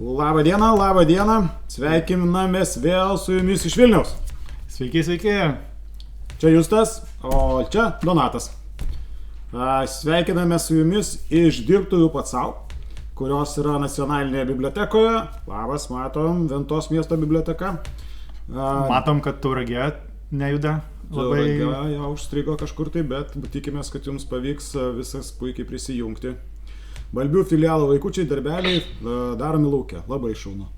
Labą dieną, sveikinamės vėl su jumis iš Vilniaus. Sveiki, sveiki. Čia Justas, o čia Donatas. Sveikiname su jumis iš dirbtuvių pats sau, kurios yra nacionalinėje bibliotekoje. Labas, matom, Ventos miesto biblioteka. Matom, kad Tauragė nejuda. Tauragė jau užstrigo kažkur tai, bet tikimės, kad jums pavyks visas puikiai prisijungti. Balbių filialo vaikučiai darbeliai daromi lauke, labai šaunu.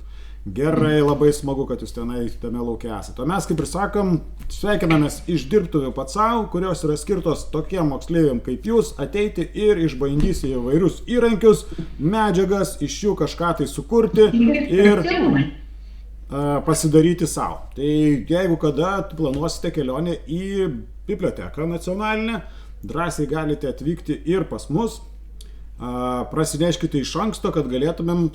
Gerai, labai smagu, kad jūs tenai tame lauke esate. O mes, kaip ir sakom, sveikinamės iš dirbtuvių pats savo, kurios yra skirtos tokiem moksleiviam kaip jūs ateiti ir išbandyti įvairius įrankius, medžiagas, iš jų kažką tai sukurti ir pasidaryti savo. Tai jeigu kada planuosite kelionę į biblioteką nacionalinę, drąsiai galite atvykti ir pas mus. Prasineškite iš anksto, kad galėtumėm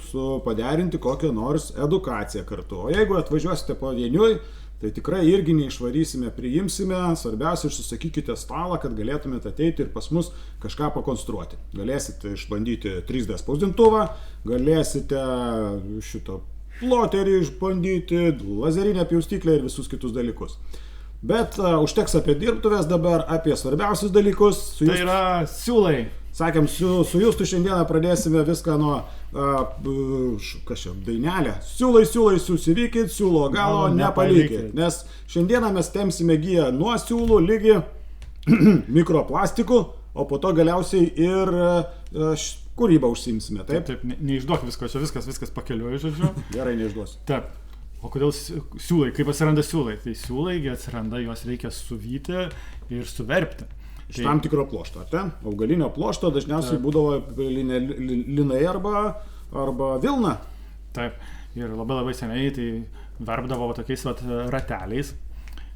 paderinti kokią nors edukaciją kartu. O jeigu atvažiuosite pavieniui, tai tikrai irgi neišvarysime, priimsime. Svarbiausia, susakykite stalą, kad galėtumėte ateiti ir pas mus kažką pakonstruoti. Galėsite išbandyti 3D spausdintuvą, galėsite šito ploterį išbandyti, lazerinę pjaustyklę ir visus kitus dalykus. Bet užteks apie dirbtuvės dabar, apie svarbiausius dalykus. Tai yra siūlai. Sakėm, su Justu šiandieną pradėsime viską nuo, kas čia, dainelė. Siūlai, susivykit, siūlo galo nepalikit. Nes šiandieną mes tempsime giją nuo siūlų lygi mikroplastikų, o po to galiausiai ir kūrybą užsiimsime. Taip, neišduok visko, čia viskas pakeliuoja, žodžiu. Gerai, neišduosiu. Taip. O kodėl siūlai? Kaip atsiranda siūlai? Tai siūlai atsiranda, juos reikia suvyti ir suverpti. Iš tam tikro plošto, ar ten? Augalinio plošto dažniausiai būdavo linai arba vilna. Taip, ir labai seniai tai verpdavo tokiais rateliais,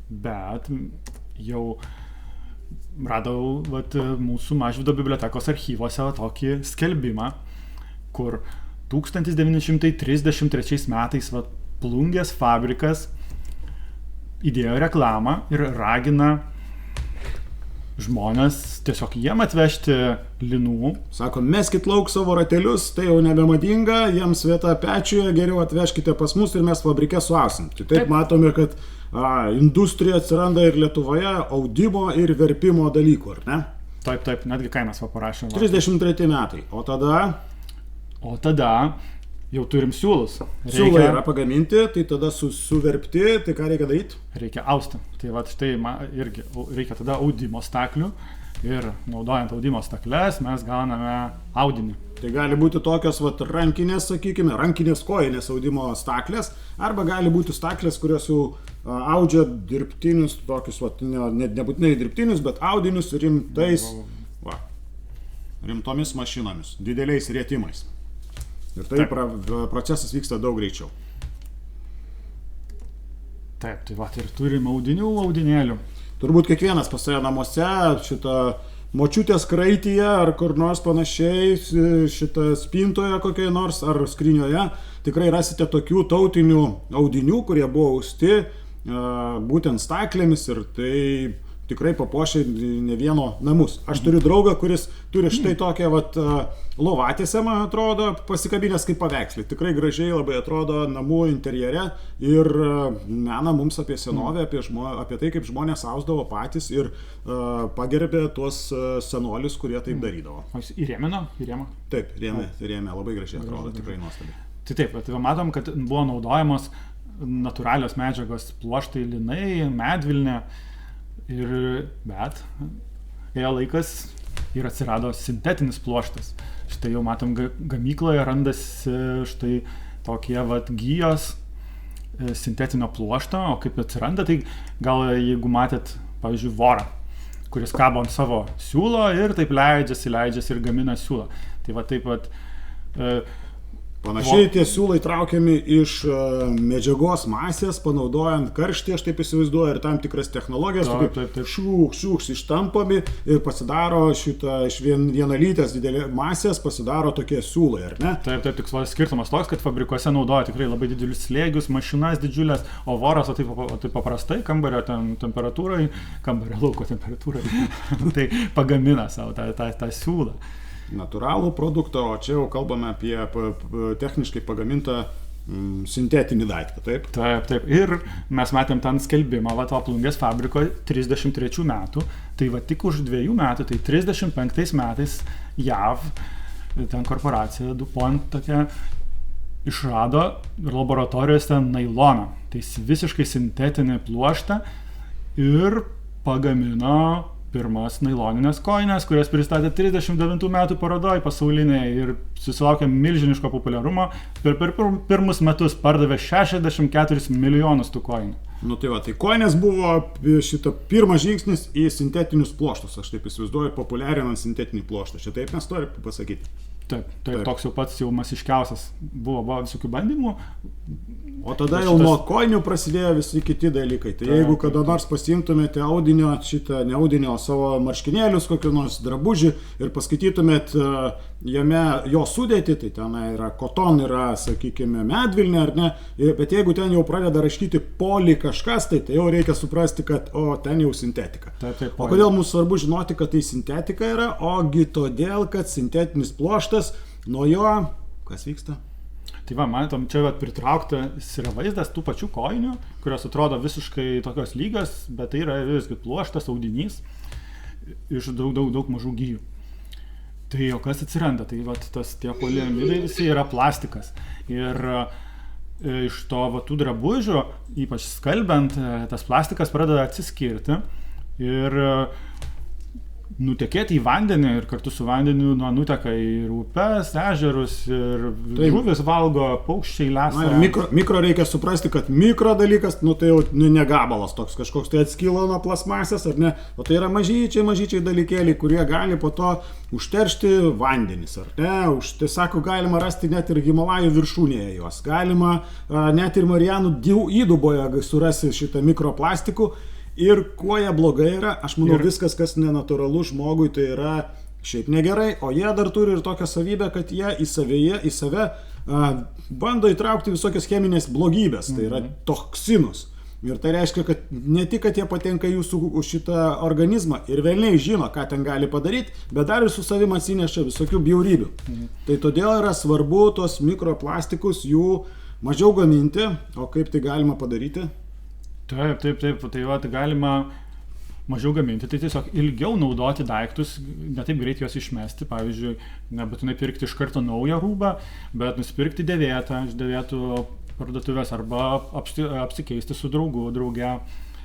bet jau radau mūsų Mažvydo bibliotekos archyvose tokį skelbimą, kur 1933 metais Plungės fabrikas įdėjo reklamą ir ragina žmonės tiesiog jiem atvežti linų. Sako, meskit lauk savo ratelius, tai jau nebemadinga, jiems vieta pečiuje, geriau atvežkite pas mus ir mes fabrike suausim. Tai taip matome, kad industrija atsiranda ir Lietuvoje audimo ir verpimo dalykų, ar ne? Taip, netgi kainas parašėme. 33 metai, o tada jau turim siūlus. Siūlai yra pagaminti, tai tada suverpti, tai ką reikia daryti? Reikia austi. Tai štai irgi reikia tada audimo staklių ir naudojant audimo stakles mes gauname audinį. Tai gali būti tokios rankinės, sakykime, rankinės kojinės audimo staklės, arba gali būti staklės, kurios jau audžia dirbtinius, tokius, nebūtinai dirbtinius, bet audinius rimtomis mašinomis, dideliais rėtimais. Ir tai procesas vyksta daug greičiau. Taip, ir turim audinėlių. Turbūt kiekvienas pas save namuose šitą močiutės kraityje ar kur nors panašiai, šitą spintoje kokiai nors ar skrinioje, tikrai rasite tokių tautinių audinių, kurie buvo austi būtent staklėmis ir tai tikrai papuošia ne vieno namus. Aš turiu draugą, kuris turi štai tokią lovatėsę, man atrodo, pasikabinęs kaip paveikslį. Tikrai gražiai labai atrodo namų interjere ir mena mums apie senovę, apie tai, kaip žmonės ausdavo patys ir pagerbė tuos senolius, kurie taip darydavo. O jis įrėmino? Taip, rėmė, labai gražiai atrodo, tikrai nuostabiai. Taip, matom, kad buvo naudojamos natūralios medžiagos, pluoštai, linai, medvilnė. Bet ėjo laikas ir atsirado sintetinis pluoštas. Štai jau matom gamykloje randasi štai tokie gijos sintetinio pluošto, o kaip atsiranda, tai gal jeigu matėt, pavyzdžiui, vorą, kuris kabo ant savo siūlo ir taip leidžiasi ir gamina siūlą. Tai taip panašiai tie siūlai traukiami iš medžiagos masės, panaudojant karštį, aš taip įsivaizduoju, ir tam tikras technologijas, šūks ištampami ir pasidaro iš vienalytės didelės masės, pasidaro tokie siūlai, ar ne? Taip, tik skirtumas toks, kad fabrikuose naudoja tikrai labai didelius slėgius, mašinas didžiulės, o voras taip paprastai kambario temperatūrai, kambario lauko temperatūrai, tai pagamina savo tą siūlą. natūralų produktą, o čia jau kalbame apie techniškai pagamintą sintetinį daiktą, taip? Taip. Ir mes matėm ten skelbimą, va, to Plungės fabriko 33 metų, tai va tik už 2 metų, tai 35 metais JAV, ten korporacija DuPont tokia išrado laboratorijose nailoną, tai visiškai sintetinį pluoštą ir pagamino pirmas nailoninės kojines, kurias pristatė 39 metų parodoj pasaulinėje ir susilaukė milžiniško populiarumo. Per pirmus metus pardavė 64 milijonus tų kojinių. Nu tai va, tai kojinės buvo šito pirmas žingsnis į sintetinius pluoštus, aš taip įsivaizduoju, populiarinant sintetinį pluoštą. Čia taip mes norime pasakyti. Taip, toks jau pats jau masiškiausias buvo visokių bandymų. O tada jau nuo kojinių prasidėjo visi kiti dalykai. Tai jeigu kada nors pasiimtumėte audinio, ne audinio, savo marškinėlius, kokiu nors drabužį ir paskaitytumėt jame jo sudėtį, tai ten yra koton, yra, sakykime, medvilnė, ar ne, bet jeigu ten jau pradeda raškyti poli kažkas, tai jau reikia suprasti, kad ten jau sintetika. Taip, o kodėl mums svarbu žinoti, kad tai sintetika yra? Ogi todėl, kad sintetinis pluoštas, nuo jo, kas vyksta? Tai va, matom, čia pritrauktas yra vaizdas tų pačių kojinių, kurios atrodo visiškai tokios lygios, bet tai yra visgi pluoštas audinys iš daug mažų gijų. Tai o kas atsiranda? Tai va, tie poliamidai visi yra plastikas. Ir iš to tų drabužių, ypač skalbiant, tas plastikas pradeda atsiskirti ir nutekėti į vandenį ir kartu su vandeniu nuteka į upes, ežerus ir žuvis valgo, paukščiai lesa. Na ir mikro reikia suprasti, kad mikro dalykas, tai jau negabalas toks kažkoks, tai atskilo nuo plasmasės, ar ne? O tai yra mažyčiai dalykėliai, kurie gali po to užteršti vandenis, ar ne? Tai sako, galima rasti net ir Himalajų viršūnėje juos. Galima net ir Marijanų įduboje surasti šitą mikroplastikų. Ir kuo jie blogai yra, aš manau, viskas, kas nenatūralu žmogui, tai yra šiaip negerai, o jie dar turi ir tokią savybę, kad jie į save bando įtraukti visokias cheminės blogybės, tai yra toksinus. Ir tai reiškia, kad ne tik, kad jie patenka jūsų šitą organizmą ir velniai žino, ką ten gali padaryti, bet dar ir su savim atsineša visokių bjaurybių. Tai todėl yra svarbu tos mikroplastikus jų mažiau gaminti, o kaip tai galima padaryti? Taip, tai galima mažiau gaminti, tai tiesiog ilgiau naudoti daiktus, ne taip greit juos išmesti, pavyzdžiui, nebūtinai pirkti iš karto naują rūbą, bet nusipirkti dėvėtą iš dėvėtų parduotuvės arba apsikeisti su drauge.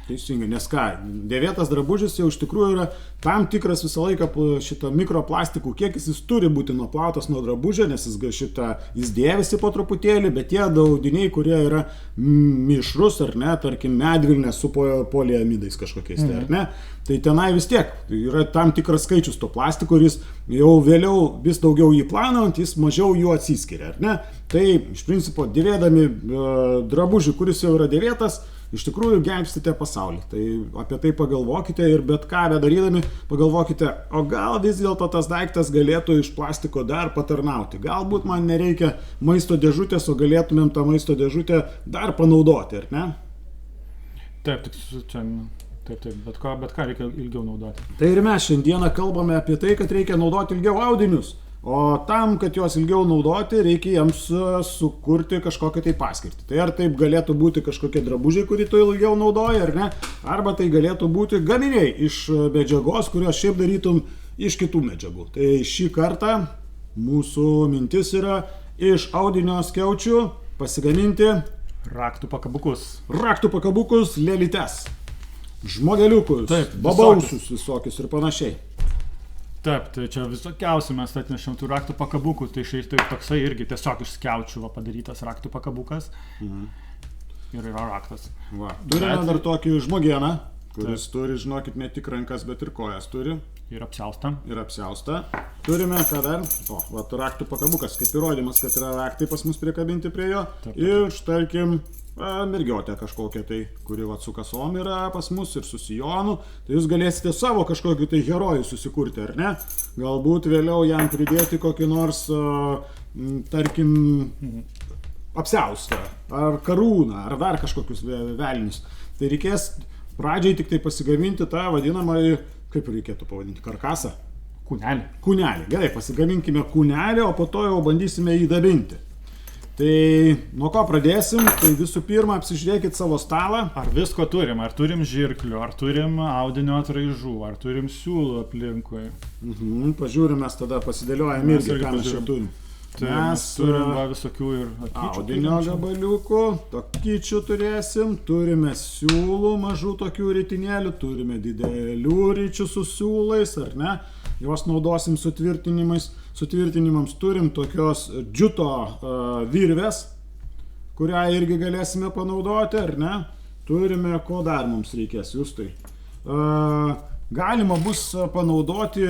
Teisingai, nes ką, dėvėtas drabužis jau iš tikrųjų yra tam tikras visą laiką šito mikroplastikų kiekis, jis turi būti nuplautas nuo drabužio, nes jis dėvisi po truputėlį, bet tie audiniai, kurie yra mišrus, ar ne, tarkim, medvilnė su poliamidais kažkokiais, tai, ar ne, tai tenai vis tiek yra tam tikras skaičius to plastiko, ir jis jau vėliau vis daugiau jį plaunant, jis mažiau jų atsiskiria, ar ne, tai iš principo dėvėdami drabužį, kuris jau yra dėvėtas, iš tikrųjų gelbstite pasaulį. Tai apie tai pagalvokite ir bet ką bedarydami pagalvokite, o gal vis dėlto tas daiktas galėtų iš plastiko dar patarnauti. Galbūt man nereikia maisto dėžutės, o galėtumėm tą maisto dėžutę dar panaudoti, ar ne? Taip, bet ką reikia ilgiau naudoti. Tai ir mes šiandieną kalbame apie tai, kad reikia naudoti ilgiau audinius. O tam, kad juos ilgiau naudoti, reikia jiems sukurti kažkokią tai paskirtį. Tai ar taip galėtų būti kažkokie drabužiai, kurį tu ilgiau naudoji, ar ne? Arba tai galėtų būti gaminiai iš medžiagos, kurios šiaip darytum iš kitų medžiagų. Tai šį kartą mūsų mintis yra iš audinio skiaučių pasigaminti raktų pakabukus, lėlytes, žmogeliukus, taip, babausius visokius ir panašiai. Taip, tai čia visokiausių mes atnešėm tų raktų pakabukų, tai toksai irgi tiesiog iš skiaučių padarytas raktų pakabukas. Ir yra raktas. Turime dar tokį žmogieną, kuris turi, žinokit, ne tik rankas, bet ir kojas turi. Ir apsiaustą. Turime, ką dar? Raktų pakabukas, kaip įrodymas, kad yra raktai pas mus prikabinti prie jo. Taip. Ir štarkim, mergiotė kažkokia tai, kuri su kasom yra pas mus ir su sijonu, tai jūs galėsite savo kažkokį tai herojų susikurti, ar ne? Galbūt vėliau jam pridėti kokį nors, tarkim, apsiaustą, ar karūną, ar dar kažkokius velnius. Tai reikės pradžiai tik tai pasigaminti tą vadinamąjį, kaip reikėtų pavadinti, karkasą. Kūnelį. Kūnelį. Gerai, pasigaminkime kūnelį, o po to jau bandysime jį dabinti. Tai nuo ko pradėsim? Tai visų pirma, apsižiūrėkit savo stalą. Ar visko turim? Ar turim žirklių, ar turim audinio atraižų, ar turim siūlų aplinkui? Pažiūrim, mes tada pasidėliojam Mes irgi, irgi ką mes čia pažiūrim. turim. Mes turim visokių ir Audinio gabaliukų, tokyčių turėsim, turime siūlų, mažų tokių ritinėlių, turime didelių ryčių su siūlais, ar ne? Juos naudosim sutvirtinimams, turim tokios džiuto virvės, kurią irgi galėsime panaudoti, ar ne? Turime, ko dar mums reikės, Justai. Galima bus panaudoti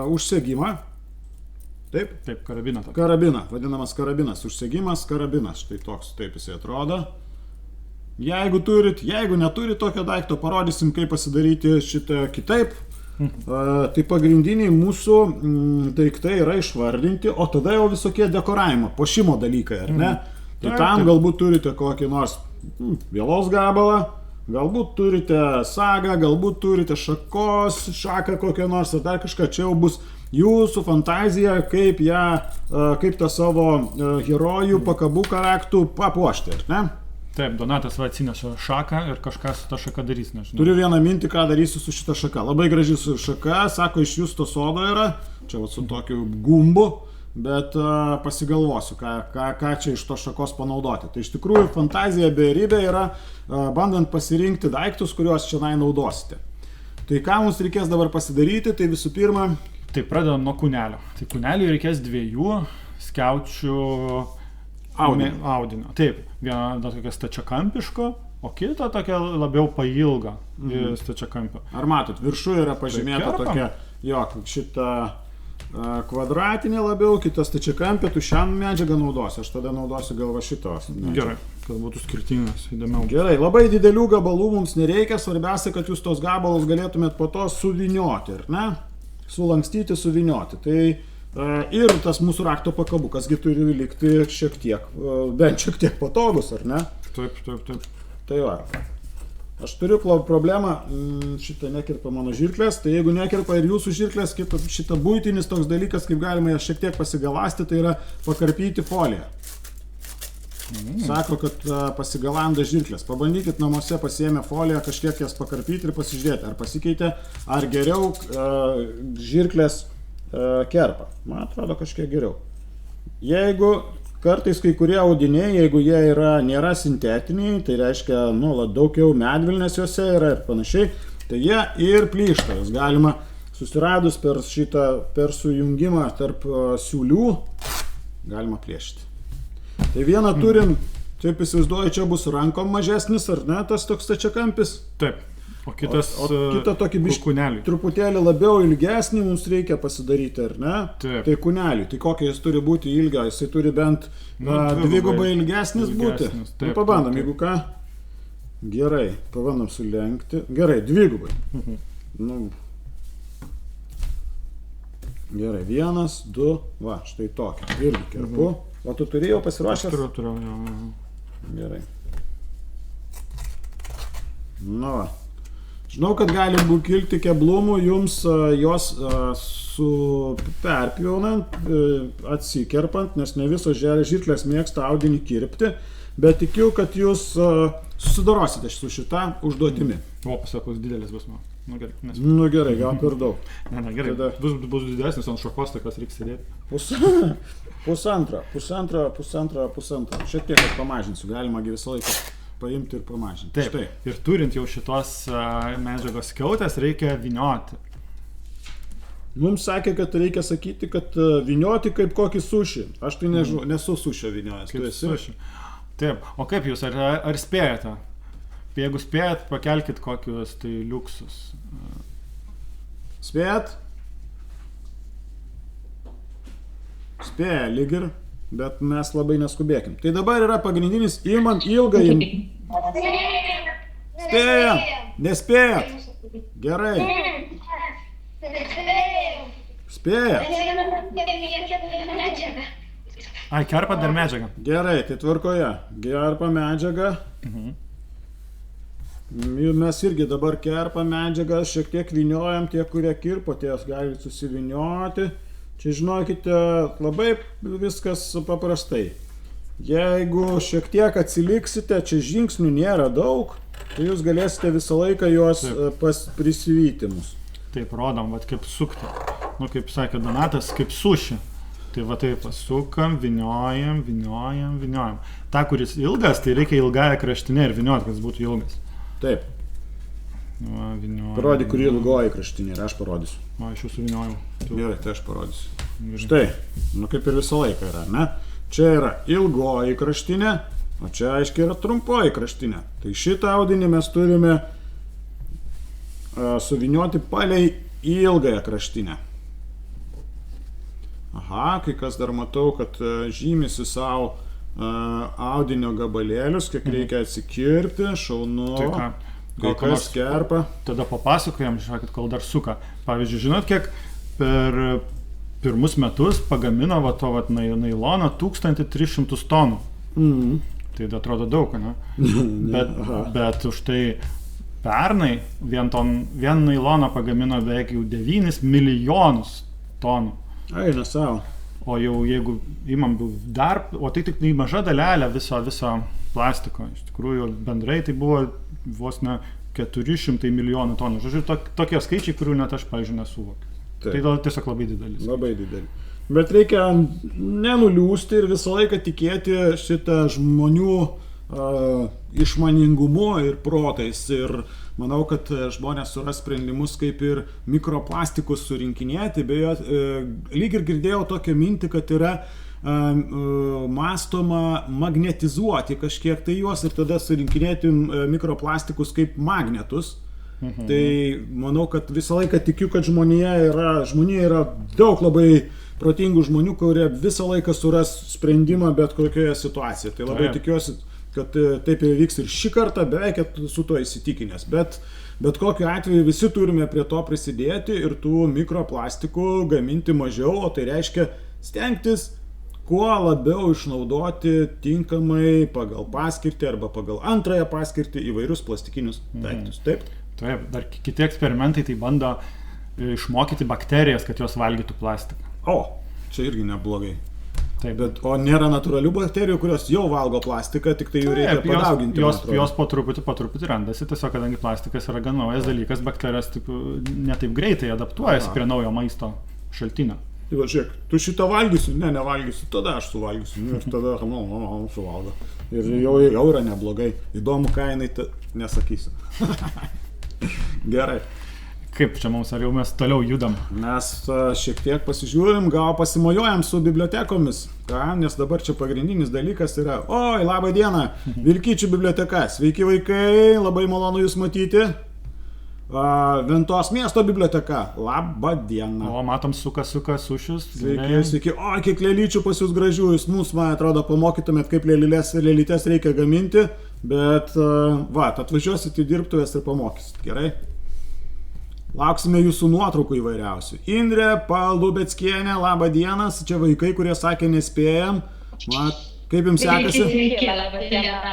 užsegimą. Taip? Taip, karabiną. Karabiną, vadinamas karabinas, užsegimas, karabinas, štai toks, taip jisai atrodo. Jeigu turit, jeigu neturit tokio daikto, parodysim, kaip pasidaryti šitą kitaip. Tai pagrindiniai mūsų daiktai yra išvardinti, o tada jau visokie dekoravimo, puošimo dalykai, ar ne? Tai tam galbūt turite kokį nors vielos gabalą, galbūt turite sagą, galbūt turite šaką kokią nors, ar dar kažką, čia jau bus jūsų fantazija, kaip tą savo herojų pakabuką raktų papuošti, ar ne? Taip, Donatas atsinešė šaką ir kažką su ta šaka darys, nežinau. Turiu vieną mintį, ką darysiu su šita šaka. Labai graži su šaka, sako, iš Justo sodo yra, čia su tokiu gumbu, bet pasigalvosiu, ką čia iš to šakos panaudoti. Tai iš tikrųjų fantazija beribė yra, bandant pasirinkti daiktus, kuriuos čia naudosite. Tai ką mums reikės dabar pasidaryti, tai visų pirma... Tai pradedam nuo kūnelio. Tai kūneliui reikės 2 skiaučių audinio. Taip, viena tokia stačiakampiško, o kita tokia labiau pailga stačiakampio. Ar matot, viršų yra pažymėta tokia, šita kvadratinė labiau, kita stačiakampė, tu šią medžiagą naudosi, aš tada naudosiu gal va šitos. Gerai, kad būtų skirtingas, įdomiau. Gerai, labai didelių gabalų mums nereikia, svarbiausia, kad jūs tos gabalus galėtumėt po to suvinioti, ar ne? Sulankstyti, suvinioti. Tai ir tas mūsų rakto pakabukas turi likti bent šiek tiek patogus, ar ne? Taip. Tai va. Aš turiu problemą, šitą nekirpa mano žirklės, tai jeigu nekirpa ir jūsų žirklės, šitą buitinis toks dalykas, kaip galima ją šiek tiek pasigalasti, tai yra pakarpyti foliją. Sako, kad pasigalanda žirklės. Pabandykit namuose pasiėmę foliją, kažkiek jas pakarpyti ir pasižiūrėti, ar pasikeitė, ar geriau žirklės kerpa. Man atrodo kažkiek geriau. Jeigu kartais kai kurie audiniai, jeigu jie nėra sintetiniai, tai reiškia, daugiau medvilnės juose yra ir panašiai, tai jie ir plyšta. Jas galima susiradus per sujungimą tarp siūlių, galima plėšti. Tai vieną turim, taip įsivaizduoju, čia bus rankom mažesnis, ar ne, tas toks stačiakampis? Taip. O kitas kitą tokį kūnelį. Truputėlį labiau ilgesnį mums reikia pasidaryti, ar ne? Taip. Tai kūnelį. Tai kokia jis turi būti ilga? Jisai turi bent dvigubai ilgesnis būti. Taip, pabandom, jeigu ką. Gerai, pabandom sulenkti. Gerai, dvigubai. Gerai, 1, 2, va, štai tokia. Irgi kerpu. O tu turėjau pasiruošęs? Turiu. Gerai. Va. Žinau, kad gali kilti keblumų jums jos perpjaunant, atsikerpant, nes ne visos žirklės mėgsta audinį kirpti, bet tikiu, kad jūs susidorosite su šita užduotimi. O, pasakos, didelis bus man. Gerai, gal per daug. Ne, gerai, bus didesnis, ant šakos tokios reiks sėdėti. Pusantro. Šiek tiek pamažinsiu, galima visą laiką paimti ir pamažinti. Taip, štai. Ir turint jau šitos medžiagos skiautės, reikia vynioti. Mums sakė, kad reikia sakyti, kad vynioti kaip kokį sušį. Aš tai nesu sušio vyniojęs. Kaip sušį. Taip, o kaip jūs, ar spėjate? Jeigu spėjat, pakelkit kokius tai liuksus. Spėjat? Spėja, lyg ir, bet mes labai neskubėkim. Tai dabar yra pagrindinis imant ilgą Spėja! Nespėjat? Gerai. Spėja. Ai, kerpa dar medžiagą. Gerai, tai tvarkoje. Kerpa medžiagą. Mes irgi dabar kerpam medžiagą, šiek tiek vyniojam, tie, kurie kirpo, tie gali susivinioti. Čia žinokite, labai viskas paprastai. Jeigu šiek tiek atsiliksite, čia žingsnių nėra daug, tai jūs galėsite visą laiką juos prisivyti mus. Taip, rodom, vat kaip sukti. Nu, kaip sakė Donatas, kaip suši. Tai va taip pasukam, vyniojam. Ta, kuris ilgas, tai reikia ilgąją kraštinę ir vyniot, kad jis būtų ilgas. Taip. Va, vyniojam. Parodyk, kur ilgoji kraštinė ir aš parodysiu. O, iš jūsų vyniojau. Gerai, tai aš parodysiu. Štai, nu kaip ir visą laiką yra, ne? Čia yra ilgoji kraštinė, o čia aiškiai yra trumpoji kraštinė. Tai šitą audinį mes turime suvynioti palei ilgąją kraštinę. Aha, kai kas dar matau, kad žymisi savo audinio gabalėlius, kiek reikia atsikirpti, šaunu, kai kas kerpa. Tada papasakojam, žinokit, kol dar suka. Pavyzdžiui, žinot, kiek per pirmus metus pagamino nailoną 1300 tonų. Tai atrodo daug, ne? Bet už tai pernai vien nailoną pagamino beveik jau 9 milijonus tonų. Eina savo. O jau jeigu imam dar, o tai tik maža dalelė viso plastiko. Iš tikrųjų, bendrai tai buvo vos ne 400 milijonų tonų. Žodžiu, tokie skaičiai, kurių net aš, pavyzdžiui, nesuvokiu. Tai tiesiog labai didelis. Labai didelis. Bet reikia nenuliūsti ir visą laiką tikėti šitą žmonių išmaningumu ir protais. Ir manau, kad žmonės suras sprendimus, kaip ir mikroplastikus surinkinėti. Beje, lyg ir girdėjau tokią mintį, kad yra mąstoma magnetizuoti kažkiek tai juos ir tada surinkinėti mikroplastikus kaip magnetus. Tai manau, kad visą laiką tikiu, kad žmonija yra daug labai protingų žmonių, kurie visą laiką suras sprendimą bet kokioje situacijoje. Tai labai tikiuosi, kad taip ir vyks ir šį kartą, beveik su to įsitikinęs. Bet kokiu atveju visi turime prie to prisidėti ir tų mikroplastikų gaminti mažiau, o tai reiškia stengtis kuo labiau išnaudoti tinkamai pagal paskirtį arba pagal antrąją paskirtį įvairius plastikinius daiktus. Taip? Taip, dar kiti eksperimentai tai bando išmokyti bakterijas, kad jos valgytų plastiką. O, čia irgi neblogai. Taip. Bet, o nėra natūralių bakterijų, kurios jau valgo plastiką, tik tai jų reikia padauginti. Jos po truputį randasi, tiesiog kadangi plastikas yra gan naujas dalykas, bakterijos ne taip greitai adaptuojasi prie naujo maisto šaltinio. Tai va, žiūrėk, tu šitą valgysiu? Ne, nevalgysiu, tada aš suvalgysiu. Ir tada suvalgo. Ir jau yra neblogai. Įdomu, ką jinai nesakysiu. Gerai. Kaip čia mums, ar jau mes toliau judam? Mes šiek tiek pasižiūrim, gal pasimojuojam su bibliotekomis, nes dabar čia pagrindinis dalykas yra, oi, labą dieną, Vilkyčių biblioteka, sveiki vaikai, labai malonu jūs matyti, Ventos miesto biblioteka, labą dieną. O, matom, suka sušius. Sveiki, oi, kiek lėlyčių pas jūs gražių, jūs mums, man atrodo, pamokytumėt, kaip lėlytes reikia gaminti, bet, atvažiuosit į dirbtuvės ir pamokysit, gerai? Lauksime jūsų nuotraukų įvairiausių. Indrė Palubeckienė, labą dieną, čia vaikai, kurie sakė nespėjam. Kaip jums sekasi? Sveiki, labą dieną.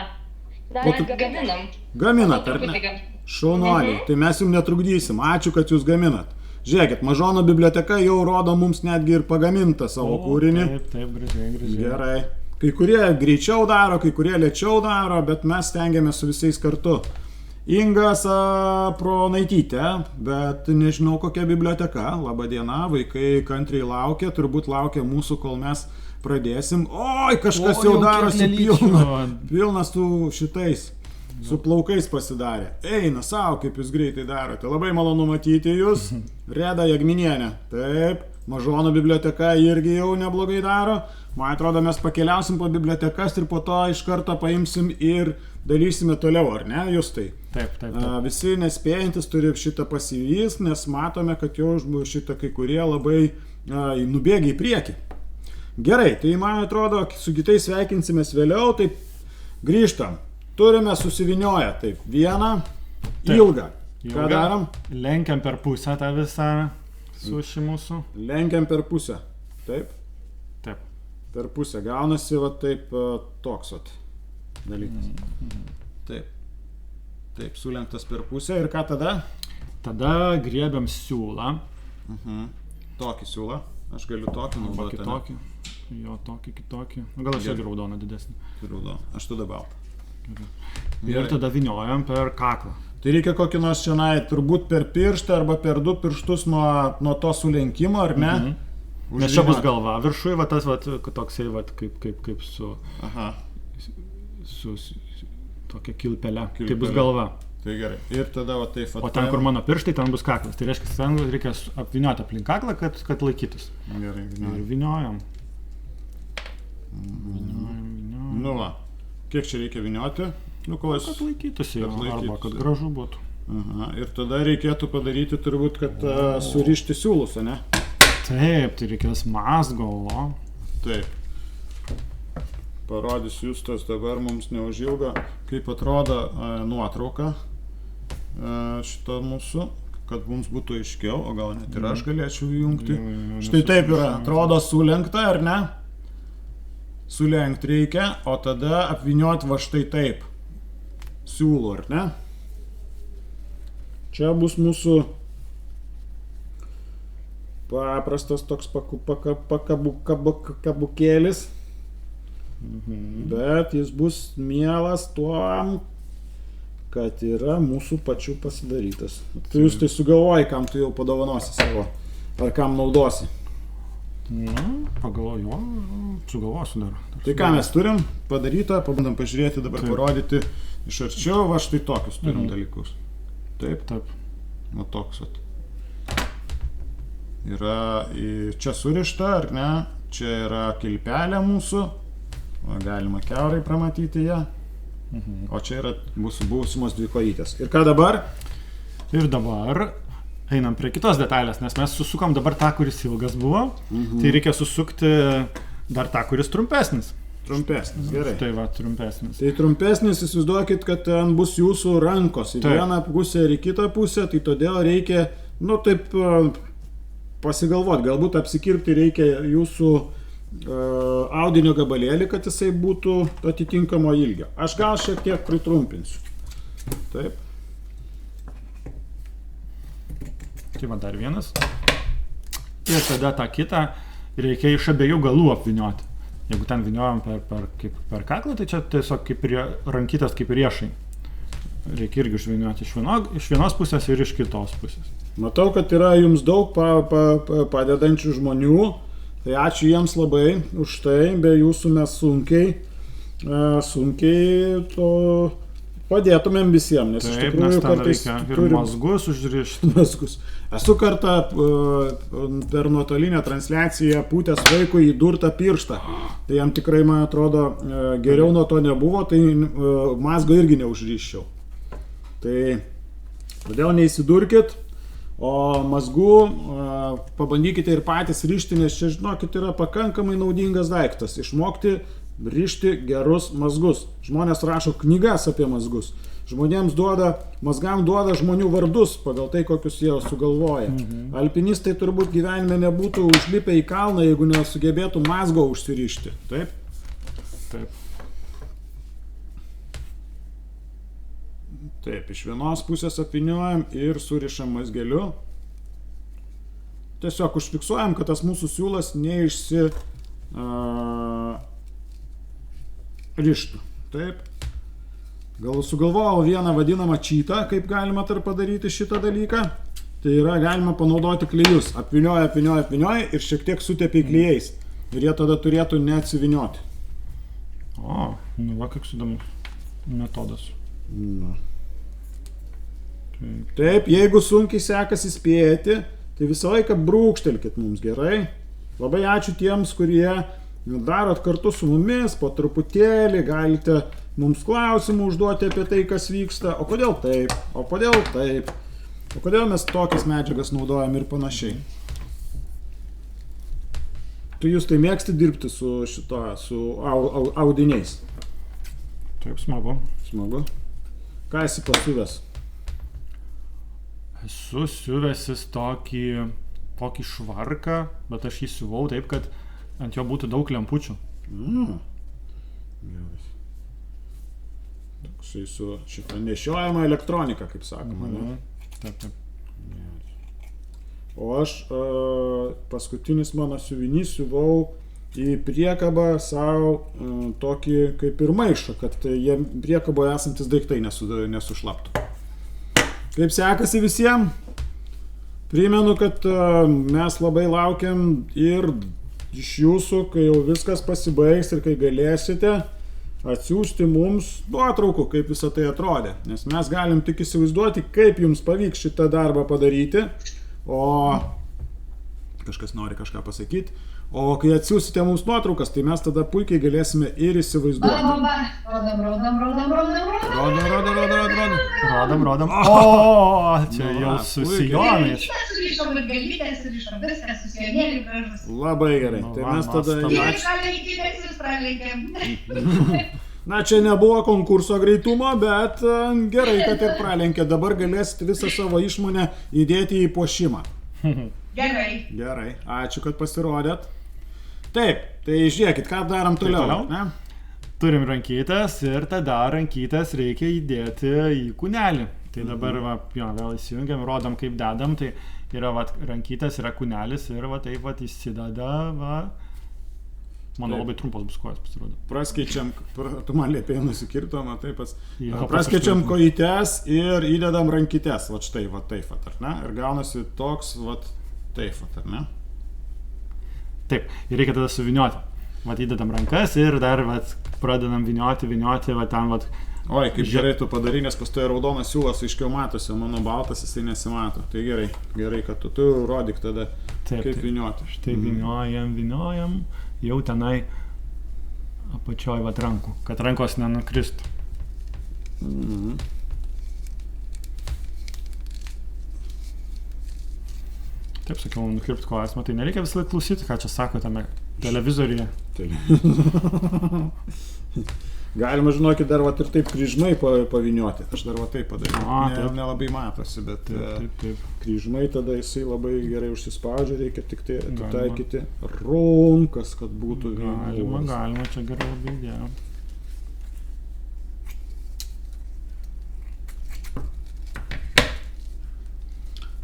Gaminam. Gaminat, ar ne? Šaunuoliai, tai mes jums netrukdysim. Ačiū, kad jūs gaminat. Žiūrėkit, Mažono biblioteka jau rodo mums netgi ir pagamintą savo kūrinį. Taip, gražiai. Gerai. Kai kurie greičiau daro, kai kurie lėčiau daro, bet mes stengiamės su visais kartu. Ingas Pronaitytė, bet nežinau kokia biblioteka. Labą dieną, vaikai kantriai laukia, turbūt laukia mūsų, kol mes pradėsim. Oi, kažkas jau darosi pilnas su šitais, su plaukais pasidarė. Eina savo, kaip jūs greitai darote. Labai malonu matyti jūs. Reda Jagminienė. Taip, Mažono biblioteka irgi jau neblogai daro. Man atrodo, mes pakeliausim po bibliotekas ir po to iš karto paimsim ir darysime toliau, ar ne, Justai? Taip. Visi nespėjantis turi šitą pasivys, nes matome, kad jau šitą kai kurie labai nubėgia į priekį. Gerai, tai man atrodo, su kitais sveikinsimės vėliau, taip grįžtam. Turime susivinioję, taip, vieną ilgą. Ką darom? Lenkiam per pusę tą visą sušį mūsų. Lenkiam per pusę, taip? Taip. Per pusę gaunasi, va taip, toks dalykas. Taip. Taip, sulenktas per pusę ir ką tada? Tada griebiam siūlą. Tokį siūlą. Aš galiu tokį Arba naudoti. kitokį. Jo, kitokį. Gal aš irgi raudoną didesnį. Raudoną. Aš tada baltą. Ir tada vyniojam per kaklą. Tai reikia kokį nors šiandien, turbūt per pirštą arba per 2 pirštus nuo to sulenkimo, ar ne? Nes čia bus galva viršui, va tas va toksai va kaip su tokia kilpele. Tai bus galva. Tai gerai. Ir tada va taip. O ten, kur mano pirštai, ten bus kaklas. Tai reiškia, ten reikia apvynioti aplink kaklą, kad laikytus. Gerai, ir vyniojam. Nu va. Kiek čia reikia vynioti? Nu, kol kad laikytųsi jo, arba kad gražu būtų. Ir tada reikėtų padaryti turbūt, kad surišti siūlus, ne? Taip, tai reikės mazgo. Taip. Parodysiu Justas dabar mums neužilgo, kaip atrodo nuotrauka šito mūsų, kad mums būtų aiškiau, o gal net ir aš galėčiau įjungti. Štai taip yra, atrodo sulenkta, ar ne? Sulenkti reikia, o tada apvynioti va štai taip. Siūlų, ar ne? Čia bus mūsų paprastas toks kabukėlis, bet jis bus mielas tuom, kad yra mūsų pačių pasidarytas. Tu jūs tai sugalvoji, kam tu jau padovanosi savo, ar kam naudosi. Pagalvoju, sugalvosiu dar. Tai ką mes turim padarytą, pabandom pažiūrėti, dabar parodyti iš arčiau, va štai tokius turim dalykus. Taip. Nu toks vat. Yra čia surišta, ar ne? Čia yra kilpelė mūsų. Galima kiaurai pramatyti ją. O čia yra mūsų būsimos 2 kojytės. Ir ką dabar? Ir dabar einam prie kitos detalės, nes mes susukam dabar tą, kuris ilgas buvo. Tai reikia susukti dar tą, kuris trumpesnis. Trumpesnis, gerai. Tai va, trumpesnis. Tai trumpesnis, įsivaizduokit, kad ten bus jūsų rankos į vieną pusę ir į kitą pusę, tai todėl reikia, nu taip pasigalvoti, galbūt apsikirpti reikia jūsų audinio gabalėlį, kad jisai būtų atitinkamo ilgio. Aš gal šiek tiek pritrumpinsiu. Taip. Tai va dar vienas. Ir tada tą kitą reikia iš abiejų galų apvynioti. Jeigu ten vyniojam per kaklą, tai čia tiesiog kaip rankytas kaip riešai. Reikia irgi išvynioti iš vienos pusės ir iš kitos pusės. Matau, kad yra jums daug padedančių žmonių. Tai ačiū jiems labai už tai. Be jūsų mes sunkiai to padėtumėm visiems, nes iš tikrųjų kartais turim mazgus užrišti. Esu kartą per nuotolinę transliaciją pūtęs vaikui į durtą pirštą. Tai jam tikrai, man atrodo, geriau nuo to nebuvo, tai mazgo irgi neužriščiau. Tai todėl neįsidurkit, o mazgų pabandykite ir patys rišti, nes čia, žinokit, yra pakankamai naudingas daiktas. Išmokti rišti gerus mazgus. Žmonės rašo knygas apie mazgus. Mazgam duoda žmonių vardus pagal tai, kokius jie sugalvoja. Alpinistai turbūt gyvenime nebūtų užlipę į kalną, jeigu nesugebėtų mazgo užsirišti. Taip? Taip. Taip, iš vienos pusės apvyniojam ir surišam mazgeliu. Tiesiog užfiksuojam, kad tas mūsų siūlas rištų. Taip. Gal sugalvojau vieną vadinamą čytą, kaip galima padaryti šitą dalyką. Tai yra galima panaudoti klijus. Apvynioja ir šiek tiek sutepi klijais. Ir jie tada turėtų neatsivinioti. O, nu va, koks įdomus metodas. Taip, jeigu sunkiai sekasi spėti, tai visą laiką brūkštelkit mums, gerai? Labai ačiū tiems, kurie darot kartu su mumis, po truputėlį galite mums klausimų užduoti apie tai, kas vyksta, o kodėl taip, o kodėl taip, o kodėl mes tokias medžiagas naudojam ir panašiai. Tu jūs tai mėgsti dirbti su audiniais? Taip, smagu. Smagu. Ką esi pasiuvęs? Esu siuvęsis tokį švarką, bet aš jį siuvau taip, kad ant jo būtų daug lempučių. Toksai su šitą nešiojama elektronika, kaip sakoma. Ne? Taip, taip. O aš paskutinis mano siuvinys siuvau į priekabą savo tokį kaip ir maišą, kad jie priekaboje esantis daiktai nesušlaptų. Kaip sekasi visiems? Primenu, kad mes labai laukiam ir iš jūsų, kai jau viskas pasibaigs ir kai galėsite atsiųsti mums nuotraukų, kaip visą tai atrodė. Nes mes galim tik įsivaizduoti, kaip jums pavyks šitą darbą padaryti. O kažkas nori kažką pasakyti. O kai atsiųsite mums nuotraukas, tai mes tada puikiai galėsime ir įsivaizduoti. Rodom. O, čia jau su sijonais. Labai gerai. Tai mes tada... Na, čia nebuvo konkurso greitumo, bet gerai, kad ir pralenkė. Dabar galėsite visą savo išmonę įdėti į puošimą. Gerai, ačiū, kad pasirodėt. Taip, tai žiūrėkit, ką darom toliau. Ne? Turim rankytes ir tada rankytes reikia įdėti į kūnelį. Tai dabar vėl įsijungiam, rodom, kaip dedam. Tai yra rankytes, yra kūnelis ir taip įsideda. Mano labai trumpas bus kojas pasirodo. Praskaičiam, tu man liepėjai nusikirto, matai pats. Praskaičiam kojytes ir įdedam rankytes. Vat štai, taip, ar ne? Ir gaunasi toks, taip, ar ne? Taip, ir reikia tada suvinioti. Įdedam rankas ir dar pradedam vinioti, ten Oi, kaip gerai tu padarai, nes pas toje raudonas siūlas aiškiau matosi, o mano baltas jisai nesimato. Tai gerai, kad tu rodyk tada, kaip vinioti. Štai viniojam, jau tenai apačioj rankų, kad rankos nenukristų. Taip, sakiau, nukirpti kojas, matai, nereikia visą laiką klausyti, ką čia sako tame televizoriuje. Galima, žinokit, dar ir taip kryžmai pavinioti. Aš dar taip padariau. Nelabai matosi, bet taip. Kryžmai tada jisai labai gerai užsispaudžia, reikia tik tai atitaikyti runkas, kad būtų vienas. Galima, čia gerai labai idėja.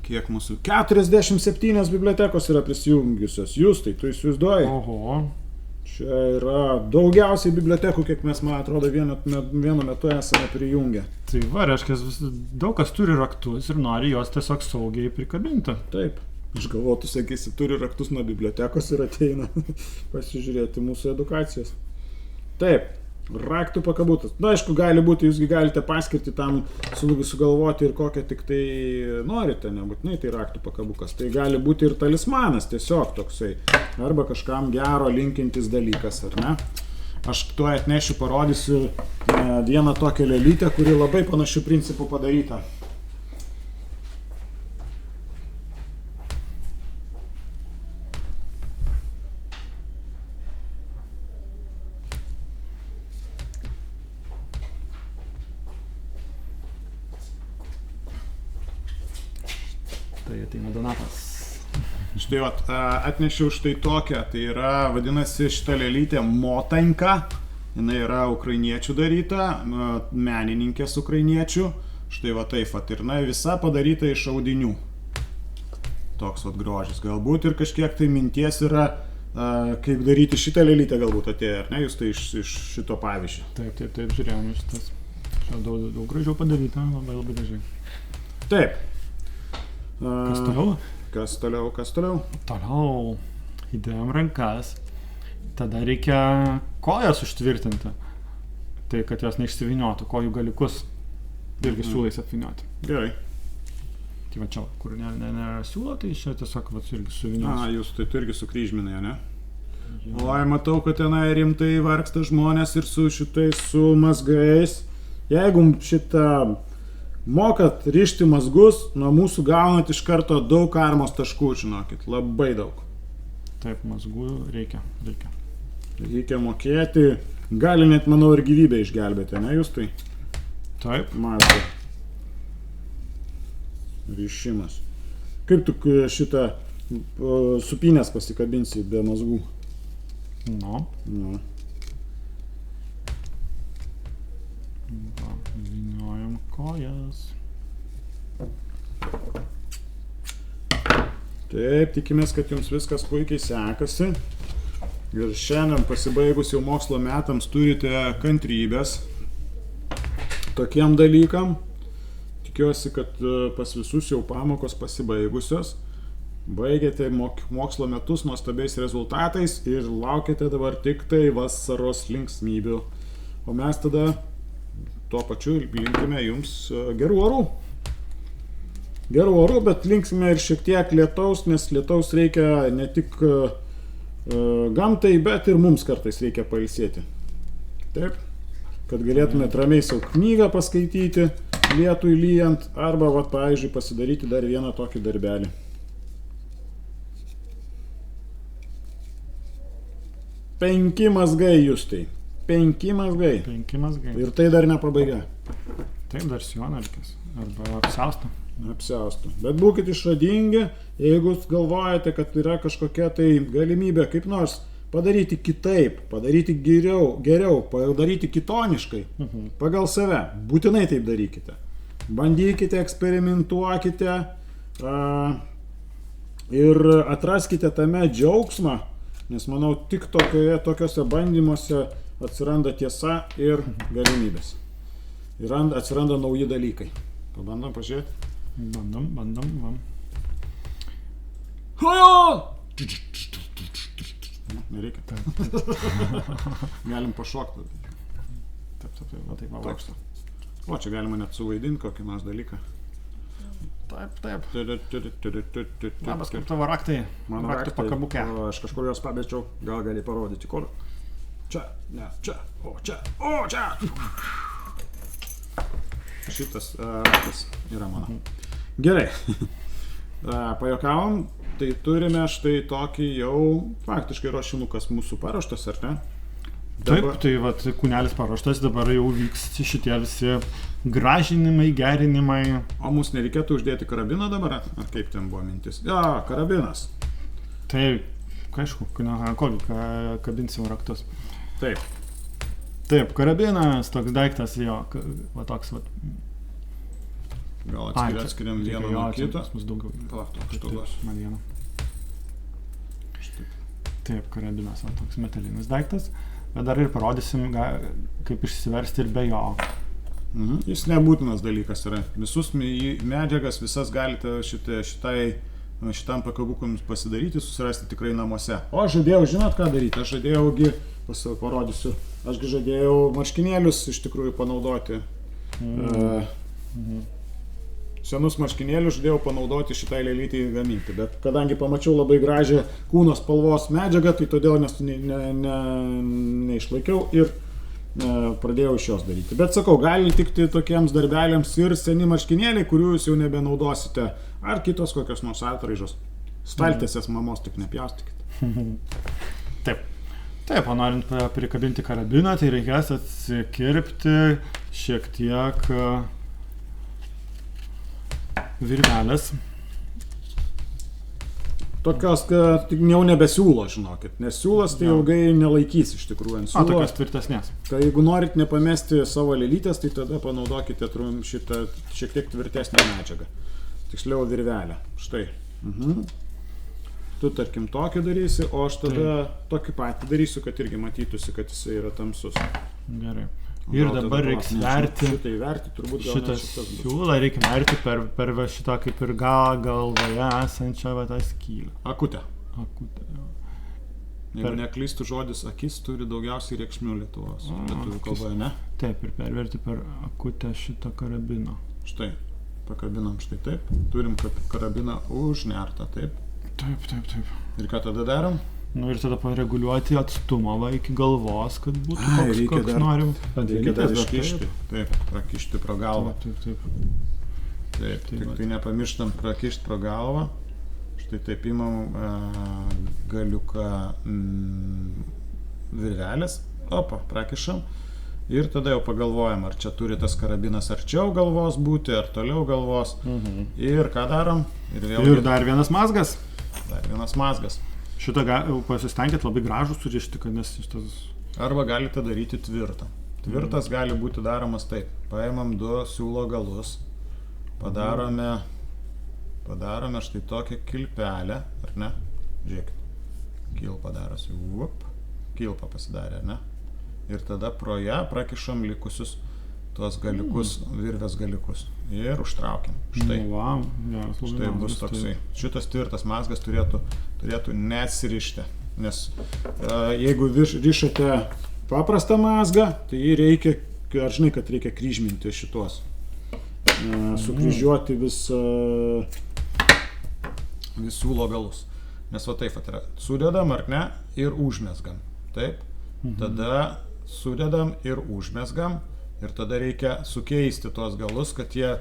Kiek mūsų? 47 bibliotekos yra prisijungiusios. Jūs tai, tu įsivaizduoji? Oho. Čia yra daugiausiai bibliotekų, kiek mes, man atrodo, vienu metu esame prijungę. Tai reiškia, daug kas turi raktus ir nori juos tiesiog saugiai prikabinti. Taip. Aš galvoju, tu sakysi, turi raktus nuo bibliotekos ir ateina pasižiūrėti mūsų edukacijos. Taip, raktų pakabutas. Na, aišku, gali būti, jūsgi galite paskirti tam, sugalvoti ir kokią tik tai norite, nebūtinai tai raktų pakabukas. Tai gali būti ir talismanas, tiesiog toksai. Arba kažkam gero linkintis dalykas, ar ne? Aš tuo atnešiu, parodysiu vieną tokią lėlytę, kuri labai panašių principų padaryta. Tai ateina Donatas. Štai atnešiau štai tokią, tai yra, vadinasi, šita lėlytė Motanka, jinai yra ukrainiečių daryta, menininkės ukrainiečių, štai taip, ir visa padaryta iš audinių. Toks grožis, galbūt ir kažkiek tai minties yra, kaip daryti šitą lėlytę galbūt atėjo, ar ne, jūs tai iš šito pavyzdžio. Taip, žiūrėjome šitas, čia daug gražiau padaryta, labai gražiai. Taip. Kas toliau? Kas toliau? Toliau įdėjom rankas, tada reikia kojas užtvirtinti, tai kad jos neišsiviniotų, kojų galiukus irgi siūlais apvinioti. Gerai. Tai čia, kur nėra siūlo, tai čia tiesiog irgi suvinios. Jūs tai tu irgi sukryžminai, ne? Oi, matau, kad tenai rimtai vargsta žmonės ir su mazgais. Jeigu šitą mokat rišti mazgus, nuo mūsų gaunat iš karto daug karmos taškų, žinokit, labai daug. Taip, mazgų reikia. Reikia mokėti, gali net, manau, ir gyvybę išgelbėti, ne jūs tai? Taip. Mazgai. Rišimas. Kaip tu šitą supynės pasikabinsi be mazgų? Nu. Nu. Va. kojas. Taip, tikimės, kad jums viskas puikiai sekasi. Ir šiandien pasibaigus jau mokslo metams turite kantrybės tokiem dalykam. Tikiuosi, kad pas visus jau pamokos pasibaigusios. Baigėte mokslo metus nuostabiais rezultatais ir laukiate dabar tik tai vasaros linksmybių. O mes tada tuo pačiu linkime jums gerų orų. Gerų orų, bet linksime ir šiek tiek lietaus, nes lietaus reikia ne tik gamtai, bet ir mums kartais reikia pailsėti. Taip, kad galėtumėt ramiai savo knygą paskaityti, lietui lyjant, arba, pavyzdžiui, pasidaryti dar vieną tokį darbelį. Penki mazgai, Justai. 5 mazgai. 5 mazgai. Ir tai dar ne pabaiga. Taip, dar sijonarkis. Arba apsiaustą. Apsiaustų. Bet būkit išradingi, jeigu galvojate, kad yra kažkokia tai galimybė kaip nors padaryti kitaip, padaryti geriau, padaryti kitoniškai, pagal save. Būtinai taip darykite. Bandykite, eksperimentuokite ir atraskite tame džiaugsmą, nes manau, tik tokiuose bandymuose atsiranda tiesa ir galimybės. Ir atsiranda nauji dalykai. Pabandom pažiūrėti. Bandom. Nereikia. Galim pašokti. Taip, Toks. O, čia galima net suvaidinti kokį nors dalyką. Taip. Labas, kaip tavo raktai? Mano Raktų pakabuke. Aš kažkur juos pabečiau, gal gali parodyti kur. Čia, ne, čia, o čia. Šitas raktas yra mano. Gerai. Pajokavom, tai turime štai tokį jau faktiškai ruošinukas mūsų paruoštas, ar ne? Taip, tai vat kūnelis paruoštas, dabar jau vyks šitie visi gražinimai, gerinimai. O mums nereikėtų uždėti karabiną dabar, ar kaip ten buvo mintis? Ja, karabinas. Taip, aišku, kokį kabinsim raktus. Taip, karabinas, toks daiktas, jo, va toks, va. Gal atskiriam vieną nuo kito. Mus daugiau. Toks. Man vieną. Taip, karabinas, va toks metalinis daiktas. Bet dar ir parodysim, kaip išsiversti ir be jo. Jis nebūtinas dalykas yra. Visus medžiagas, visas galite šitam pakabukams pasidaryti, susirasti tikrai namuose. O aš žadėjau, žinot ką daryti? Aš žadėjaugi, parodysiu, ašgi žadėjau marškinėlius iš tikrųjų panaudoti. Senus marškinėlius žadėjau panaudoti šitai lėlytei gaminti, bet kadangi pamačiau labai gražią kūno spalvos medžiagą, tai todėl neišlaikiau ir pradėjau iš jos daryti. Bet sakau, gali tikti tokiems darbeliams ir seni marškinėliai, kurių jūs jau nebenaudosite, ar kitos kokios nors atraižos. Staltiesės mamos tik nepjaustykite. Taip, o norint prikabinti karabiną, tai reikės atsikirpti šiek tiek virvelės. Tokios, kad jau nebesiūlo, žinokit, nes siūlas tai ilgai nelaikys iš tikrųjų ant siūlo. Tokios tvirtesnės. Tai jeigu norit nepamesti savo lėlytės, tai tada panaudokite šitą šiek tiek tvirtesnę medžiagą. Tiksliau virvelę. Štai. Tu tarkim tokį darysi, o aš tada tokį patį darysiu, kad irgi matytųsi, kad jisai yra tamsus. Gerai. Ir dabar reiks verti šitą siūlą, reikia verti per šitą kaip ir galvoje esančią tą skylę. Akutę. Akutę, jo. Jeigu neklystų žodis akis, turi daugiausiai reikšmių Lietuvos. Lietuvių kalboje, ne? Taip, ir perverti per akutę šitą karabiną. Štai, pakabinam štai taip. Turim karabiną užnertą, taip? Taip. Ir ką tada darom? Ir tada pareguliuoti atstumą iki galvos, kad būtų koks norim. Reikia dar iškišti. Taip, prakišti pro galvą. Taip. Tik tai nepamirštam prakišti pro galvą. Štai taip imam galiuką virvelės. Prakišam. Ir tada jau pagalvojam, ar čia turi tas karabinas arčiau galvos būti, ar toliau galvos. Ir ką darom? Ir dar vienas mazgas. Šitą pasistengėt labai gražų surišti, kad nes šitas... Arba galite daryti tvirtą. Tvirtas gali būti daromas taip. Paimam 2 siūlo galus, padarome štai tokią kilpelę, ar ne? Žiūrėkit, kilpą darosi, kilpą pasidarė, ar ne? Ir tada pro ją prakišam likusius tuos galiukus, virvės galiukus ir užtraukiam. Štai. Wow, Štai bus toksai. Šitas tvirtas mazgas turėtų neatsirišti, nes jeigu rišate paprastą mazgą, tai jį reikia, ar žinai, kad reikia kryžminti šitos. Sukryžiuoti vis siūlo galus. Nes va taip yra. Sudedam, ar ne, ir užmesgam. Taip? Tada sudedam ir užmesgam. Ir tada reikia sukeisti tuos galus, kad jie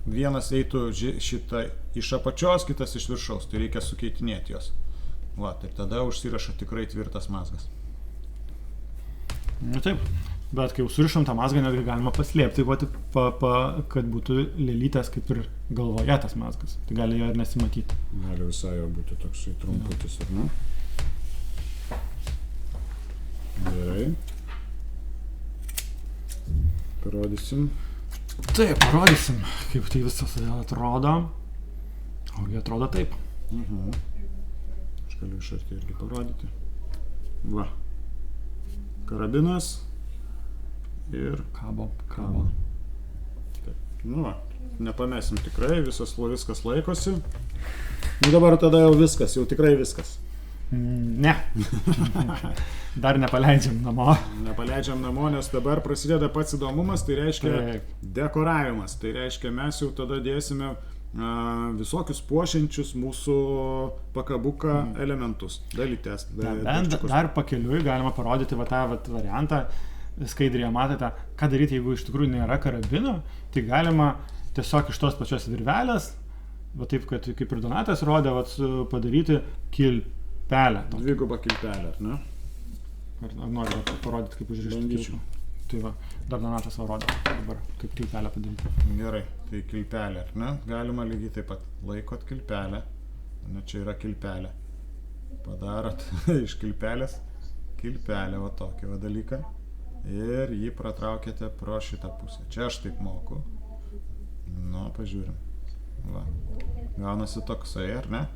vienas eitų šitą iš apačios, kitas iš viršaus. Tai reikia sukeitinėti jos. Va, tai tada užsiraša tikrai tvirtas mazgas. Na taip, bet kai jau surišam tą mazgą, netgi galima paslėpti, kad būtų lėlytės kaip ir galvoje tas mazgas. Tai gali jo ir nesimatyti. Gali visai jo būti toksai trumputis, ar ne? Gerai. Parodysim. Taip, parodysim, kaip tai visas atrodo. Ogi atrodo taip. Aš galiu iš arti irgi parodyti. Va. Karabinas ir Kabo. Taip. Nu va, nepamesim tikrai, viskas laikosi. Nu dabar tada jau viskas, jau tikrai viskas. Ne. Dar nepaleidžiam namo. Nepaleidžiam namo, nes dabar prasideda pats įdomumas, tai reiškia dekoravimas. Tai reiškia, mes jau tada dėsime visokius puošiančius mūsų pakabuką elementus, dalytes. Dar pakeliui galima parodyti va tą variantą, skaidrėje matote, ką daryti, jeigu iš tikrųjų nėra karabino, tai galima tiesiog iš tos pačios virvelės, va taip, kad kaip ir Donatas rodė, padaryti kilpelę. Dvigubą kilpelę, ar ne? Ar nori parodyti, kaip užrišti kilpą? Tai va, dar Donatas rodė dabar, kaip kilpelę padaryti. Gerai, tai kilpelė, ar ne? Galima lygiai taip pat laikot kilpelę, ne, čia yra kilpelė. Padarot iš kilpelės kilpelę, va tokį va dalyką, ir jį pratraukėte pro šitą pusę. Čia aš taip moku. Nu, pažiūrim. Va, gaunasi toksai, ar ne?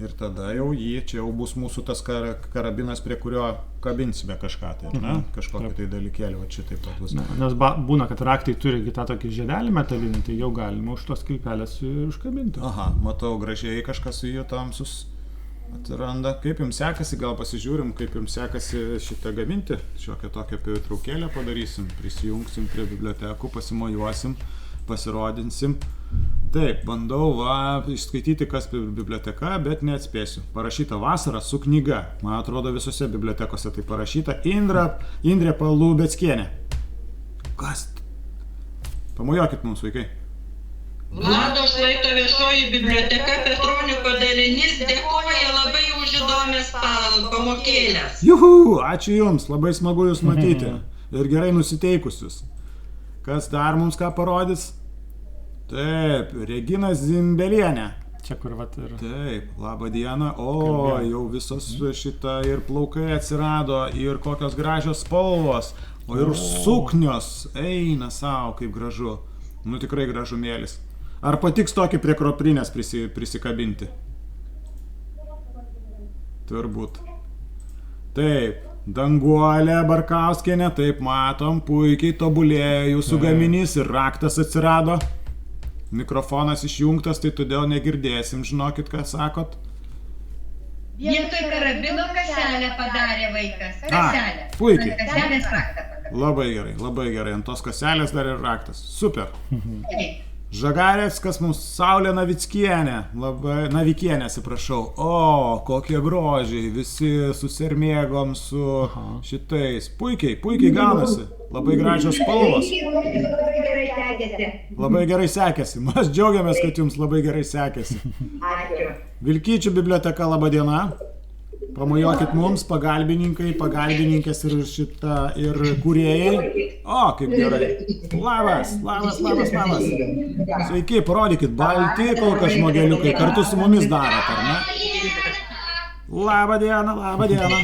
Ir tada jau čia jau bus mūsų tas karabinas, prie kurio kabinsime kažką tai, ne? Kažkokį tai dalykėlį, va čia taip pat bus. Nes būna, kad raktai turi tą tokį žiedelį metalinį, tai jau galima už tos kilpelės ir užkabinti. Aha, matau, gražiai kažkas su jų tamsus atsiranda. Kaip jums sekasi, gal pasižiūrim, kaip jums sekasi šitą gaminti. Šiokią tokią pertraukėlę padarysim, prisijungsim prie bibliotekų, pasimojuosim, pasirodinsim. Taip, bandau išskaityti, kas biblioteka, bet neatspėsiu. Parašyta vasara su knyga. Man atrodo, visose bibliotekose tai parašyta. Indrė Palubeckienė. Kas? Pamojuokit mums, vaikai. Vlado Šlaito viešoji biblioteka Petroniko dalinys dėkoja labai už įdomias pamokėlės. Juhu, ačiū jums, labai smagu jūs matyti. Ir gerai nusiteikusius. Kas dar mums ką parodys? Taip, Regina Zimbelienė. Čia kur vat ir... Taip, labą dieną. O, jau visos šitą ir plaukai atsirado, ir kokios gražios spalvos, o ir suknios eina savo, kaip gražu. Nu, tikrai gražumėlis. Ar patiks tokį prie kroprinės prisikabinti? Turbūt. Taip, Danguolė Barkauskienė, taip matom, puikiai tobulėja jūsų gaminys ir raktas atsirado. Mikrofonas išjungtas, tai todėl negirdėsim, žinokit, ką sakot. Vietoj karabino kaselę padarė vaikas. Kaselę. Puikiai. Kaselės raktą padarė. Labai gerai. Ant tos kaselės dar ir raktas. Super. Taip. Žagarevskas mums Saulė Navickienė. Navikienė, atsiprašau. O, kokie grožiai. Visi su sermėgom, su šitais. Puikiai gaunasi. Labai gražios spalvos. Labai gerai sekėsi. Mes džiaugiamės, kad jums labai gerai sekėsi. Ačiū. Vilkyčių biblioteka, laba diena. Pamojuokit mums, pagalbininkai, pagalbininkės ir kūrėjai. O, kaip gerai. Labas. Sveiki, parodykit, balti kol kas žmogeliukai kartu su mumis darot, ar ne? Labą dieną.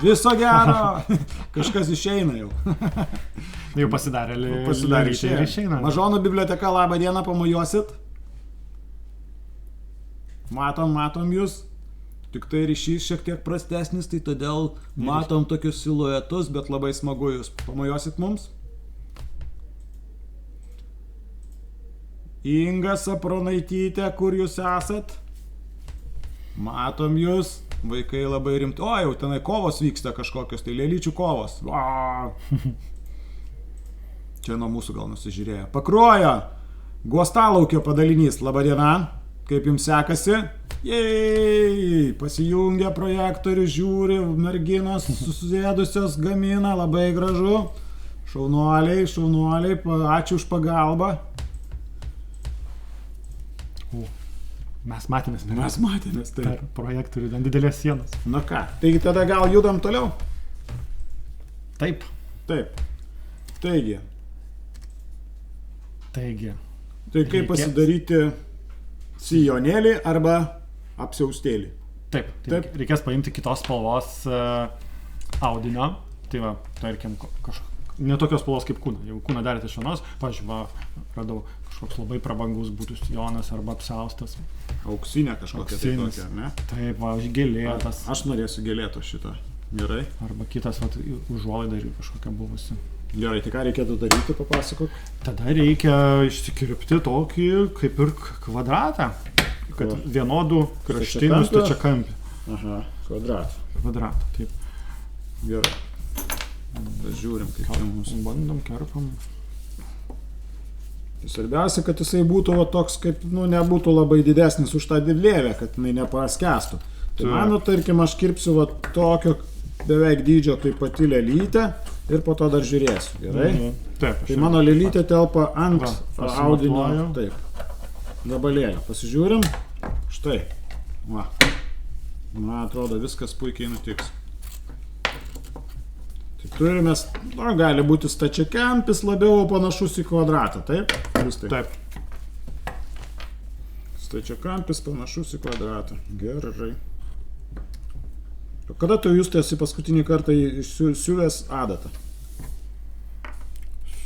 Viso gero. Kažkas išeina jau. Jau pasidarė Pasidarė ir išeina. Mažonų biblioteka, labą dieną, pamojuosit. Matom jūs. Tik tai ryšys šiek tiek prastesnis, tai todėl matom tokius siluetus, bet labai smagu jūs. Pamojuosit mums. Inga Sapronaitytė, kur jūs esat? Matom jūs. Vaikai labai rimti. O, jau tenai kovos vyksta kažkokios, tai lėlyčių kovos. Čia nuo mūsų gal nusižiūrėjo. Pakruojo. Guostalaukio padalinys. Labadiena. Kaip jums sekasi? Jej, pasijungia projektorių, žiūri, merginos susėdusios gamina, labai gražu. Šaunuoliai, ačiū už pagalbą. Mes matėmės. Tai. Per projektorių, ten didelės sienos. Na ką, taigi tada gal judam toliau? Taip. Taigi. Tai kaip pasidaryti sijonėlį arba apsiaustėlį? Taip. Reikės paimti kitos spalvos audinio. Tai va, tarkim, netokios spalvos kaip kūną. Jeigu kūną darėte iš vienos, pavyzdžiui, radau kažkoks labai prabangus būtų sijonas arba apsiaustas. Auksinė kažkokia tai tokia, ne? Taip, va, gėlėtas. Aš norėsiu gėlėto šito. Gerai. Arba kitas, va, užuolaida ir kažkokia buvusi. Gerai, tai ką reikėtų daryti, papasakok? Tada reikia išsikirpti tokį kaip ir kvadratą, kad vienodų kraštinių stačiakampį. Aha, kvadratą, taip. Gerai. Žiūrim, kaip čia mūsų. Bandom, kerpam. Svarbiausia, kad jisai būtų va, toks, kaip, nebūtų labai didesnis už tą didlėlę, kad jinai nepraskestų. Tai mano, tarkim, aš kirpsiu va tokio beveik dydžio kaip pati lėlytė. Ir po to dar žiūrėsiu, gerai? Taip. Tai mano lėlytė telpa ant audinio. Taip. Gabalėlio. Pasižiūrim. Štai. Va. Man atrodo, viskas puikiai nutiks. Tai turime, gali būti stačiakampis, labiau panašus į kvadratą, taip? Taip. Stačiakampis panašus į kvadratą. Gerai. Kada tu jūs esi paskutinį kartą siuvęs adatą?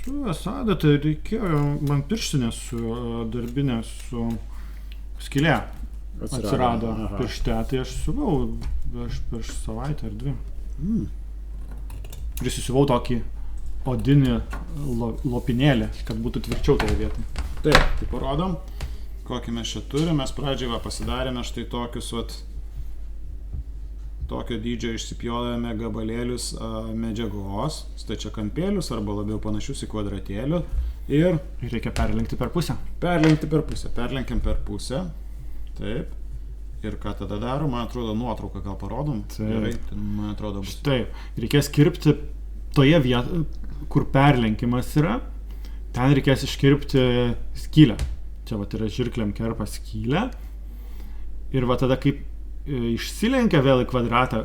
Siuvęs adatą reikėjo, man pirštinė darbinė su skylė atsirado piršte, tai aš siuvau prieš savaitę ar dvi. Prisisiuvau tokį odinį lopinėlį, kad būtų tvirčiau toje vietoje. Taip, tai parodom, kokį mes čia turime. Mes pradžiai pasidarėme štai tokius tokio dydžio išsipjovėme gabalėlius medžiagos, stačiakampėlius arba labiau panašius į kvadratėlių. Ir reikia perlenkti per pusę. Perlenkiam per pusę. Taip. Ir ką tada daro? Man atrodo, nuotrauką gal parodom. Gerai, tai man atrodo bus. Taip. Reikės kirpti toje vietoje, kur perlenkimas yra. Ten reikės iškirpti skylę. Čia vat yra žirklėm kerpa skylę. Ir va tada kaip išsilenkia vėl į kvadratą,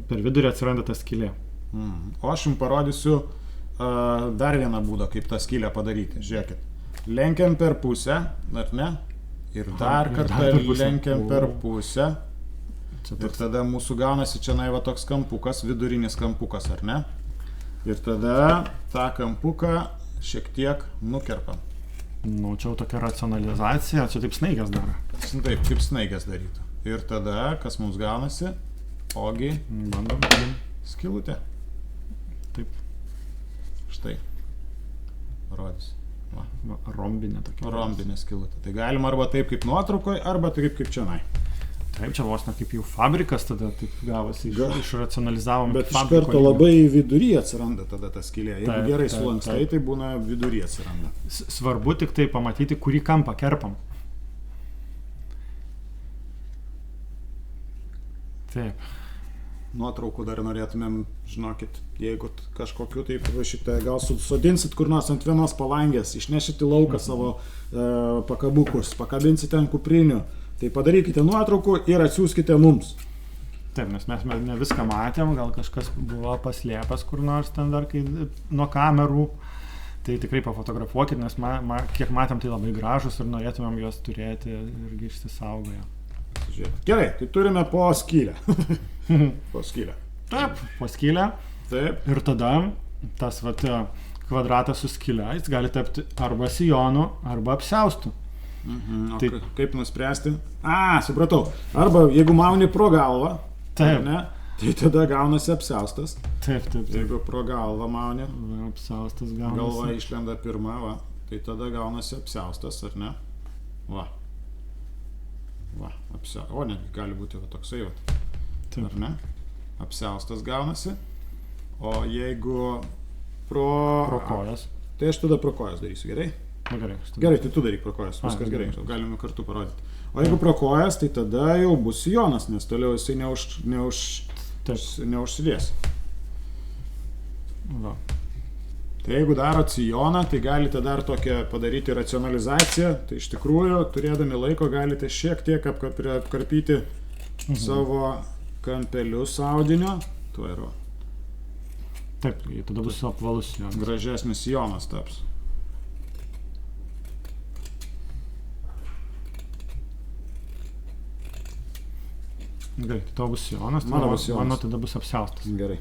per vidurį atsiranda ta skylė. O aš jums parodysiu dar vieną būdą, kaip tą skylę padaryti. Žiūrėkit. Lenkiam per pusę, ar ne? Ir dar kartą lenkiam per pusę. Ir tada mūsų gaunasi čia va toks kampukas, vidurinis kampukas, ar ne? Ir tada tą kampuką šiek tiek nukerpam. Čia jau tokia racionalizacija, čia taip snaigės daro. Taip, kaip snaigės darytų. Ir tada, kas mums gaunasi, ogi, bandom, skylutė. Taip. Štai. Rodys. Rombinė tokia. Rombinė skylutė. Tai galima arba taip kaip nuotraukoje, arba taip kaip čionai. Taip, čia vos ne kaip jau fabrikas tada taip gavosi, išracionalizavom. Bet iš karto labai vidury atsiranda tada ta skylė. Jeigu gerai sulankstai, tai būna vidury atsiranda. Svarbu tik tai pamatyti, kurį kampą kerpam. Taip. Nuotraukų dar norėtumėm, žinokit, jeigu kažkokiu tai šitą gal sudinsit kur nors ant vienos palangės, išnešit į lauką savo pakabukus, pakabinsit ant kuprinių, tai padarykite nuotraukų ir atsiųskite mums. Taip, nes mes ne viską matėm, gal kažkas buvo paslėpęs kur nors ten dar nuo kamerų, tai tikrai pafotografuokit, nes kiek matėm, tai labai gražus ir norėtumėm juos turėti irgi išsisaugoję. Gerai, tai turime po skylę. Po skylę. Taip, po skylę. Taip. Ir tada tas vat, kvadratas su skyle, jis gali tapti arba sijonu, arba apsiaustu. O Taip. kaip nuspręsti? Supratau. Arba jeigu mauni pro galvą, Taip. ar ne, tai tada gaunasi apsiaustas. Taip. Jeigu pro galvą mauni, Va, apsiaustas galva gaunasi. išlenda pirma, va, tai tada gaunasi apsiaustas, ar ne? Va, o netgi gali būti va, toksai, va, Taip. ar ne? Apsiaustas gaunasi. O jeigu pro Kojas. Tai aš tada pro kojas darysiu, gerai? Na gerai. aš tada- Gerai, tai tu daryk pro kojas, viskas gerai. gerai, galime kartu parodyti. O jeigu pro kojas, tai tada jau bus sijonas, nes toliau jisai Taip. neužsidės. Va. Tai jeigu darot sijoną, tai galite dar tokią padaryti racionalizaciją, tai iš tikrųjų, turėdami laiko, galite šiek tiek apkarpyti savo kampelius audinio. Tuo yra Taip, tada bus apvalus sijonas. gražesnis sijonas taps. Gerai, tai tavo bus sijonas, Mano bus sijonas. mano tada bus apsiaustas. Gerai.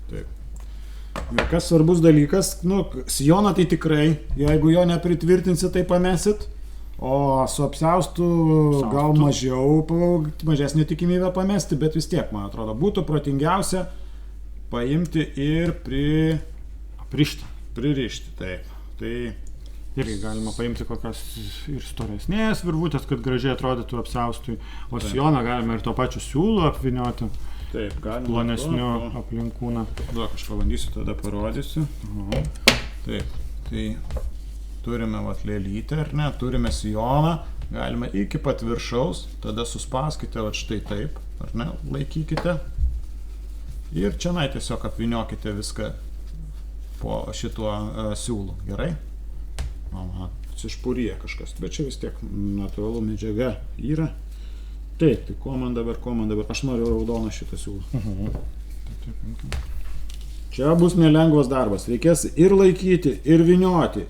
Taip. Ir kas svarbus dalykas, sijoną tai tikrai, jeigu jo nepritvirtinsit, tai pamesit, o su apsiaustu gal mažesnė tikimybė pamesti, bet vis tiek, man atrodo, būtų protingiausia paimti ir pririšti. Taip. Tai Irgi galima paimti kokios ir storesnės virvutės, kad gražiai atrodytų apsiaustui, o sijoną galima ir to pačiu siūlu apvinioti, taip, galima. plonesniu aplink kūną. Aš pabandysiu, tada parodysiu. Taip, tai turime vat lėlytę, ar ne, turime sijoną, galime iki pat viršaus, tada suspauskite vat štai taip, ar ne, laikykite. Ir čia tiesiog apviniokite viską po šituo siūlu, gerai? Atsišpūryje kažkas, bet čia vis tiek natūralu medžiaga yra. Taip, tai ko man dabar, aš noriu raudoną šitą siūlą. Čia bus nelengvas darbas, reikės ir laikyti, ir vinioti,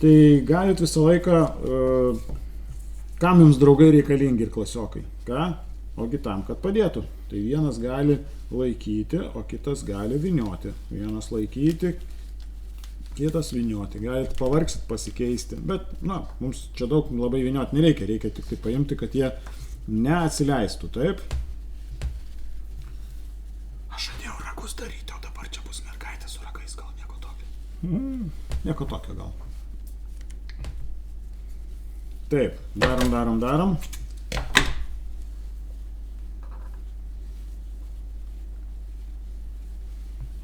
tai galit visą laiką, kam jums draugai reikalingi ir klasiokai, ką? Ogi tam, kad padėtų. Tai vienas gali laikyti, o kitas gali vinioti. Vienas laikyti, kitas vinioti. Galit pavargsit pasikeisti, bet, mums čia daug labai vinioti nereikia, reikia tik tai paimti, kad jie neatsileistų, taip? Aš žadėjau ragus daryti, o dabar čia bus mergaitė su ragais, gal nieko tokio. Nieko tokio gal. Taip, darom.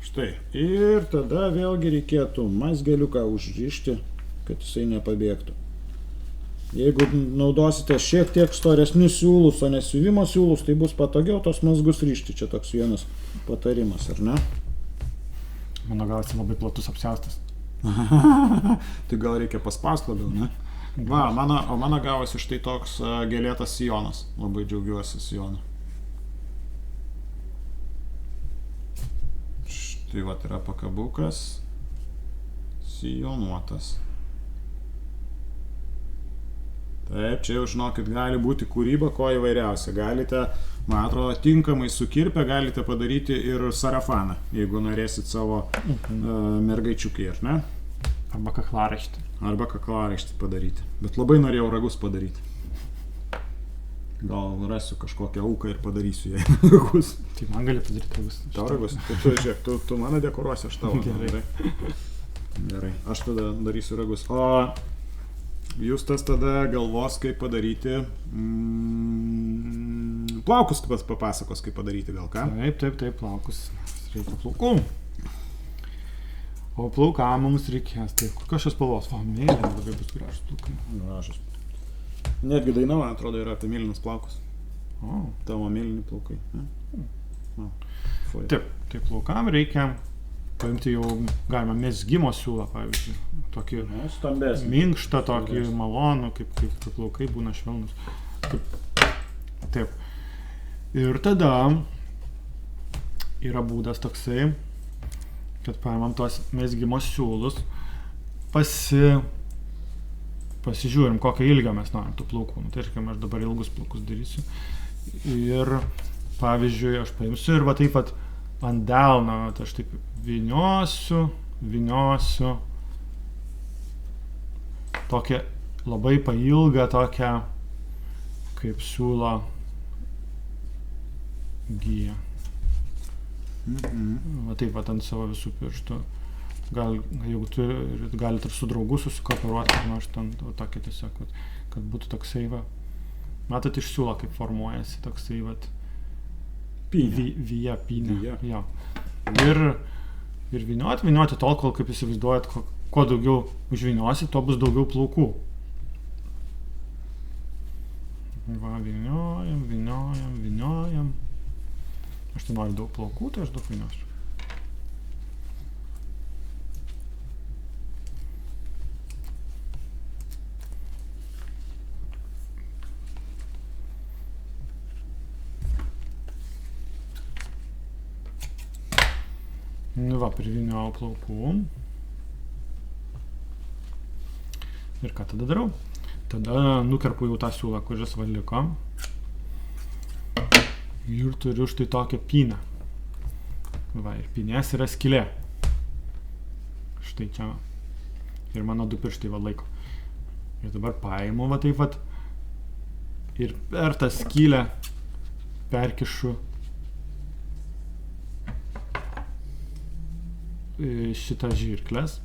Štai. Ir tada vėlgi reikėtų mazgeliuką užrišti, kad jisai nepabėgtų. Jeigu naudosite šiek tiek storesnius siūlus, o ne siuvimo siūlus, tai bus patogiau tos mazgus rišti. Čia toks vienas patarimas, ar ne? Mano gal esi labai platus apsiaustas. Tai gal reikia paspaust labiau, ne? Va, mano gavosi štai toks gėlėtas sijonas. Labai džiaugiuosi sijonu. Štai vat yra pakabukas. Sijonuotas. Taip, čia jau žinokit, gali būti kūryba, ko įvairiausia. Galite, man atrodo, tinkamai sukirpę, galite padaryti ir sarafaną, jeigu norėsit savo mergaičiukai, ar ne? Arba kaklaraištį. Arba kaklaraištį padaryti. Bet labai norėjau ragus padaryti. Gal rasiu kažkokią auką ir padarysiu jai ragus. Tai man gali padaryti ragus. Tau ragus? Tai tu, žiūrėk, tu mane dekoruosi, aš tavo. Gerai. Gerai, aš tada darysiu ragus. O Justas tada galvos, kaip padaryti plaukus, papasakos, kaip padaryti, gal ką? Taip, plaukus. Reikia plaukų. O plauką mums reikės. Tai kokios šios spalvos? Mėlyni labai bus gražus plaukai. Gražus. Netgi daina, man atrodo, yra apie mėlynus plaukus. O. Tavo mėlyni plaukai. Taip, tai plaukam reikia paimti jau galima mezgimo siūlą, pavyzdžiui. Tokį minkštą, tokį malonų, kaip plaukai būna švelnus. Taip. Ir tada yra būdas toksai, kad paimam tos mezgimo siūlus, pasižiūrim, kokio ilgio mes norim tų plaukų. Nu, tarkim, aš dabar ilgus plaukus darysiu. Ir, pavyzdžiui, aš paimsiu ir va taip pat ant delno, aš taip vyniosiu, tokią labai pailgą, tokią kaip siūlo giją. Va taip pat ant savo visų pirštų. Gal, jeigu galite ir su draugu susikooperuoti, nors ten tokį tiesiog, kad būtų toksai, va. Matot, iš siūlo kaip formuojasi toksai, va. Pynė. Jo. Ir vynioti tol, kol, kaip įsivaizduojat, kuo daugiau užvyniosi, tuo bus daugiau plaukų. Va, vyniojam. Aš tai noriu daug plaukų, tai aš daug vyniosiu. Nu va, privyniojau plaukų. Ir ką tada darau? Tada nukerpu jau tą siūlą, kuris va liko. Ir turiu štai tokią pynę. Va, ir pynės yra skylė. Štai čia. Ir mano 2 pirštai va laiko. Ir dabar paimu va taip va. Ir per tą skylę perkišu šitą žirkles.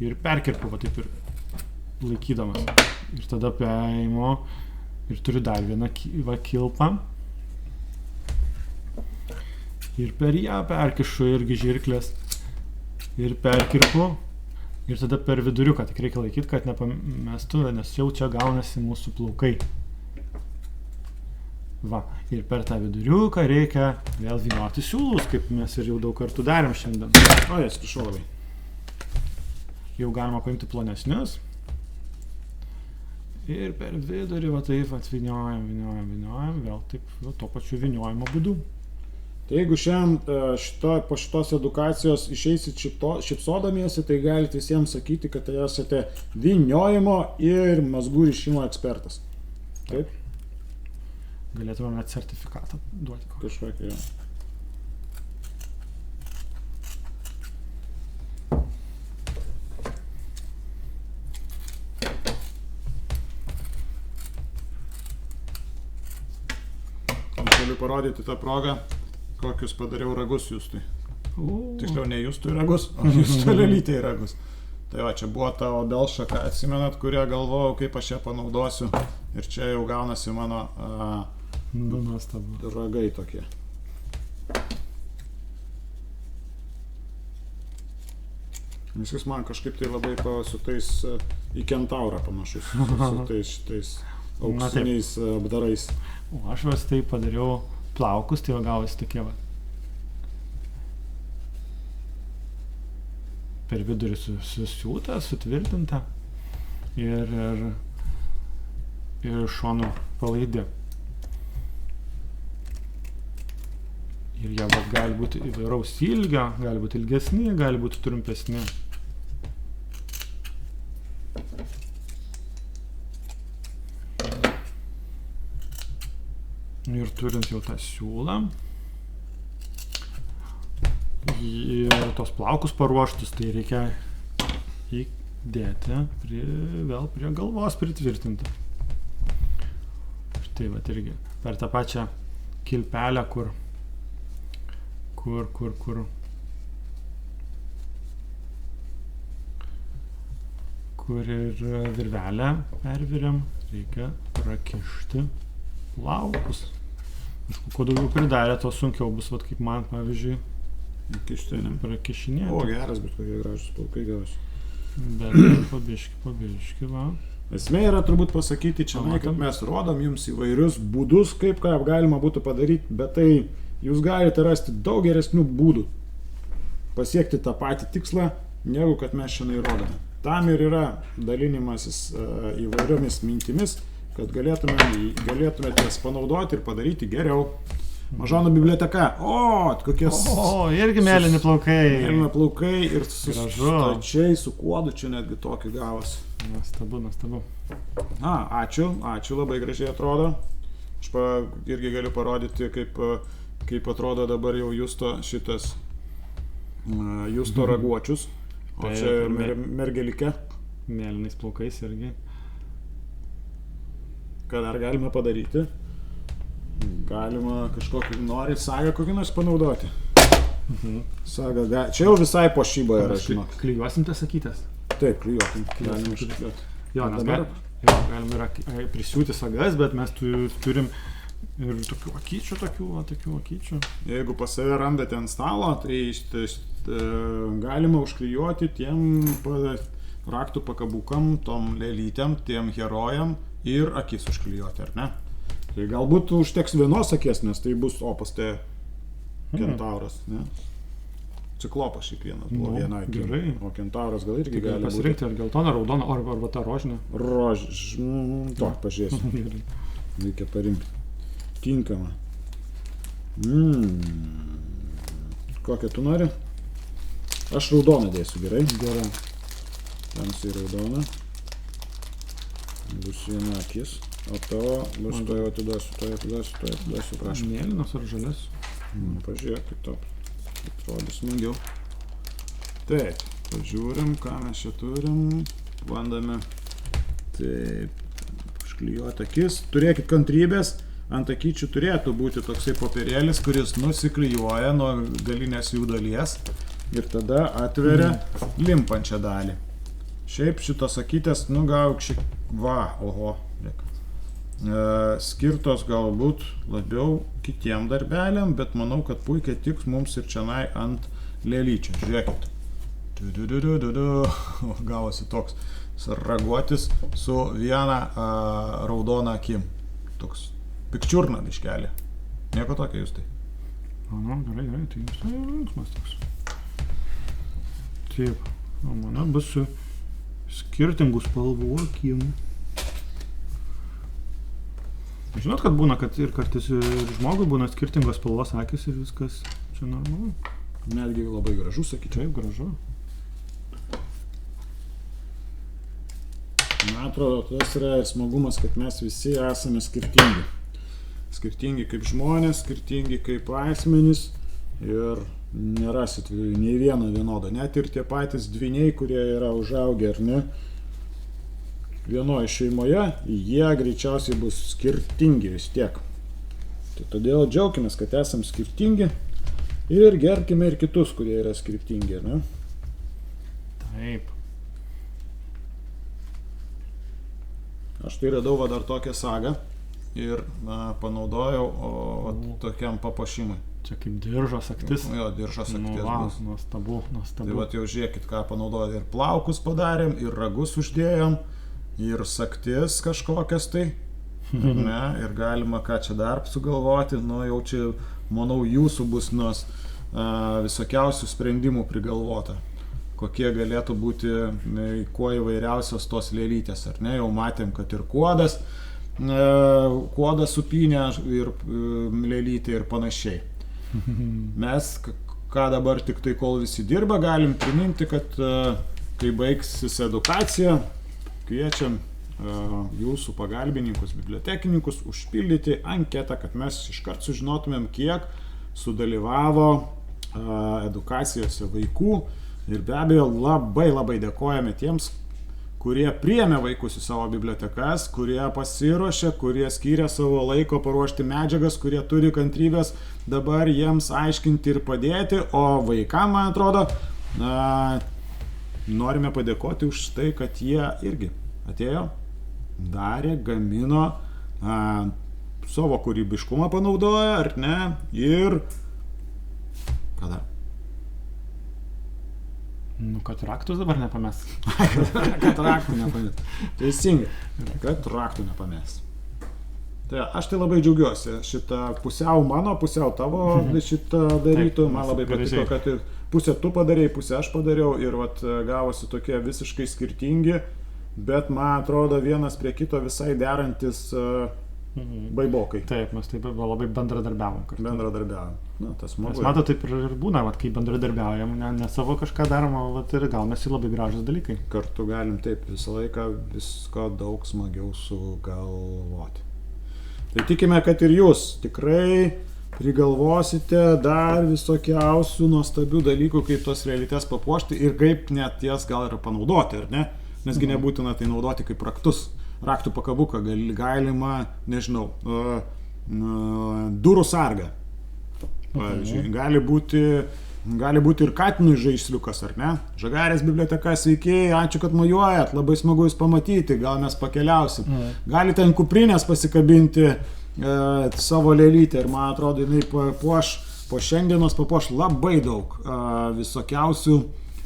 Ir perkirpu va taip ir laikydamas. Ir tada paimu ir turiu dar vieną va kilpą. Ir per ją perkišu irgi žirklės. Ir perkirpu. Ir tada per viduriuką. Tik reikia laikyti, kad nepamestų, nes jau čia gaunasi mūsų plaukai. Va. Ir per tą viduriuką reikia vėl vynioti siūlus, kaip mes ir jau daug kartų darėm šiandien. O, atsiprašau labai. Jau galima paimti plonesnius. Ir per vidurį va taip vyniojam, vėl taip tuo pačiu vyniojimo būdu. Tai jeigu šiandien po šitos edukacijos išeisit šypsodamiesi, tai galite visiems sakyti, kad tai esate vyniojimo ir mazgų rišimo ekspertas. Taip? Galėtume net sertifikatą duoti. Kažkokį, jo. Galiu parodyti tą progą, kokius padariau ragus Justui. Tiksliau, ne Justui ragus, o Justui Lelytei ragus. Tai va, čia buvo ta obels šaka, atsimenat, kurią galvojau, kaip aš ją panaudosiu. Ir čia jau gaunasi mano ragai tokie. Viskas man kažkaip tai labai su tais į kentaurą panašus, su tais auksiniais apdarais. O aš vas tai padariau plaukus, tai va gavosi tokie va. Per vidurį susiūta, sutvirtinta ir šonu palaidi. Ir jie va, gali būti įvairaus ilgio, gali būti ilgesni, gali būti trumpesni. Ir turint jau tą siūlą ir tos plaukus paruoštus, tai reikia įdėti vėl prie galvos pritvirtinti. Štai va irgi per tą pačią kilpelę, kur ir virvelę perviriam, reikia prakišti plaukus. Aišku, kuo daugiau pridarė, to sunkiau bus, vat kaip man, pavyzdžiui, prakišinėti. O, geras, bet kokie gražus plaukai gausi. Bet pabiški, va. Esmė yra turbūt pasakyti čia, kad mes rodom jums įvairius būdus, kaip ką galima būtų padaryti, bet tai jūs galite rasti daug geresnių būdų pasiekti tą patį tikslą, negu kad mes šiandien rodome. Tam ir yra dalinimasis įvairiomis mintimis, kad galėtumėte jas panaudoti ir padaryti geriau. Mažano biblioteka. O, kokie... O, irgi mėlyni plaukai. Mėlyni plaukai ir stačiai su kuodu čia netgi tokį gavosi. Nuostabu. Ačiū, labai gražiai atrodo. Aš irgi galiu parodyti, kaip atrodo dabar jau Justo šitas Justo raguočius. O čia mergelike. Mėlynais plaukais irgi. Ką dar galime padaryti? Galima kažkokį, nori sagą kokį nors panaudoti. Saga, čia jau visai po šyba yra, žinok. Klijuosim tas sakytas. Taip, klijuosim. Galime išklijuoti. Jo, nes galim yra prisiūti sagas, bet mes turim ir tokių akyčių. Jeigu pas save randate ant stalo, tai galima užklijuoti tiem raktų pakabukam, tom lėlytėm, tiem herojam ir akis užklijuoti, ar ne? Tai galbūt užteks vienos akės, nes tai bus opas tai kentauras, ne? Ciklopas šiaip vienas buvo viena akė. Gerai. O kentauras gal irgi gali pasirinkti ar geltoną, raudoną, arba tą rožinę. Pažiūrėsim. Reikia parinkti. Tinkama. Kokią tu nori? Aš raudoną dėsiu, gerai? Gerai. Tamsiai raudoną. Bus viena akis. O tavo bus to jau atiduosiu, prašau. Mėlynas ar žalias? Pažiūrėk, kaip tau atrodys smagiau. Taip, pažiūrim, ką mes čia turim. Bandame. Taip, užklijuoti akis. Turėkit kantrybės. Ant akyčių turėtų būti toksai popierėlis, kuris nusiklijuoja nuo galinės jų dalies ir tada atveria limpančią dalį. Šiaip šitos akytės, skirtos galbūt labiau kitiem darbeliam, bet manau, kad puikiai tiks mums ir čianai ant lėlyčio. Žiūrėkit. Gavosi toks raguotis su viena raudona akim. Toks pikčiurna biškelė. Nieko tokio jūs tai. Gerai, tai visai linksmas toks. Taip, o mane bus su skirtingų spalvų akim. Žinot, kad būna, kad ir kartais ir žmogui būna skirtingos spalvos akis ir viskas čia normalu. Netgi labai gražu, sakyčiau. Taip, gražu. Man atrodo, tas yra smagumas, kad mes visi esame skirtingi. Skirtingi kaip žmonės, skirtingi kaip asmenys ir nerasit nei vieno vienodo. Net ir tie patys dvyniai, kurie yra užaugę, ar ne? Vienoje šeimoje, jie greičiausiai bus skirtingi vis tiek. Tai todėl džiaukimės, kad esam skirtingi ir gerbkime ir kitus, kurie yra skirtingi, ne? Taip. Aš tai radau dar tokią sagą ir panaudojau tokiam papuošimui. Čia kaip diržo saktis. Jo, diržo saktis bus. Nuostabu. Tai vat jau žiūrėkit, ką panaudojom. Ir plaukus padarėm, ir ragus uždėjom. Ir saktis kažkokias tai, ne, ir galima ką čia dar sugalvoti, jau čia, manau, jūsų bus visokiausių sprendimų prigalvota, kokie galėtų būti kuo įvairiausios tos lėlytės, ar ne, jau matėm, kad ir kuodas supynė ir lėlytė ir panašiai. Mes, ką dabar tik tai kol visi dirba, galim priminti, kad kai baigsis edukacija, kviečiam jūsų pagalbininkus, bibliotekininkus užpildyti anketą, kad mes iškart sužinotumėm, kiek sudalyvavo edukacijose vaikų. Ir be abejo labai dėkojame tiems, kurie priėmė vaikus į savo bibliotekas, kurie pasiruošė, kurie skyrė savo laiko paruošti medžiagas, kurie turi kantrybės dabar jiems aiškinti ir padėti, o vaikam, man atrodo, norime padėkoti už tai, kad jie irgi atėjo, darė, gamino, savo kūrybiškumą panaudoja, ar ne, ir ką dar? Kad raktus dabar nepames. Kad raktų nepames. Teisingai, kad raktų nepames. Tai aš tai labai džiaugiuosi šitą pusiau mano, pusiau tavo šitą darytų. Man labai patiko, kad pusę tu padarėjai, pusę aš padariau ir vat gavosi tokie visiškai skirtingi, bet man atrodo vienas prie kito visai derantis baibokai. Taip, mes taip labai bendradarbiavom kartu. Bendradarbiavom. Na, tas smagu. Mes mato, taip ir būna, vat, kai bendradarbiaujam, ne savo kažką darom, vat, ir gaunasi labai gražus dalykai. Kartu galim taip visą laiką visko daug smagiau sugalvoti. Tai tikime, kad ir jūs tikrai prigalvosite dar visokiausių nuostabių dalykų, kaip tos realites papuošti ir kaip net jas gal ir panaudoti, ar ne? Nesgi nebūtina tai naudoti kaip raktus. Raktų pakabuką galima, nežinau, durų sargą. Pavyzdžiui, gali būti ir katinui žaisliukas, ar ne? Žagarės biblioteka, sveiki, ačiū, kad mojuojat, labai smagu jūs pamatyti, gal mes pakeliausim. Galite ant kuprinės pasikabinti savo lėlytę ir man atrodo, jinai po šiandienos papuoš labai daug visokiausių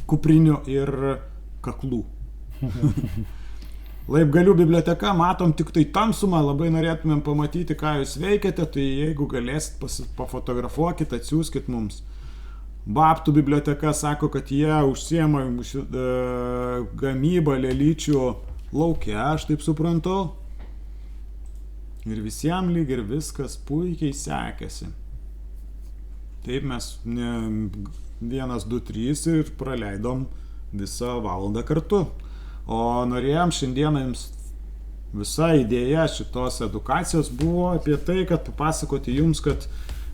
kuprinių ir kaklų. Laipgalių biblioteka, matom tik tai tamsumą, labai norėtumėm pamatyti, ką jūs veikiate, tai jeigu galėsit pafotografuokit, atsiųskit mums. Babtų biblioteka sako, kad jie užsiema gamybą lėlyčių lauke, aš taip suprantu. Ir visiems lyg ir viskas puikiai sekėsi. Taip mes 1, 2, 3 ir praleidom visą valandą kartu. O norėjom šiandieną jums visa idėja šitos edukacijos buvo apie tai, kad papasakoti jums, kad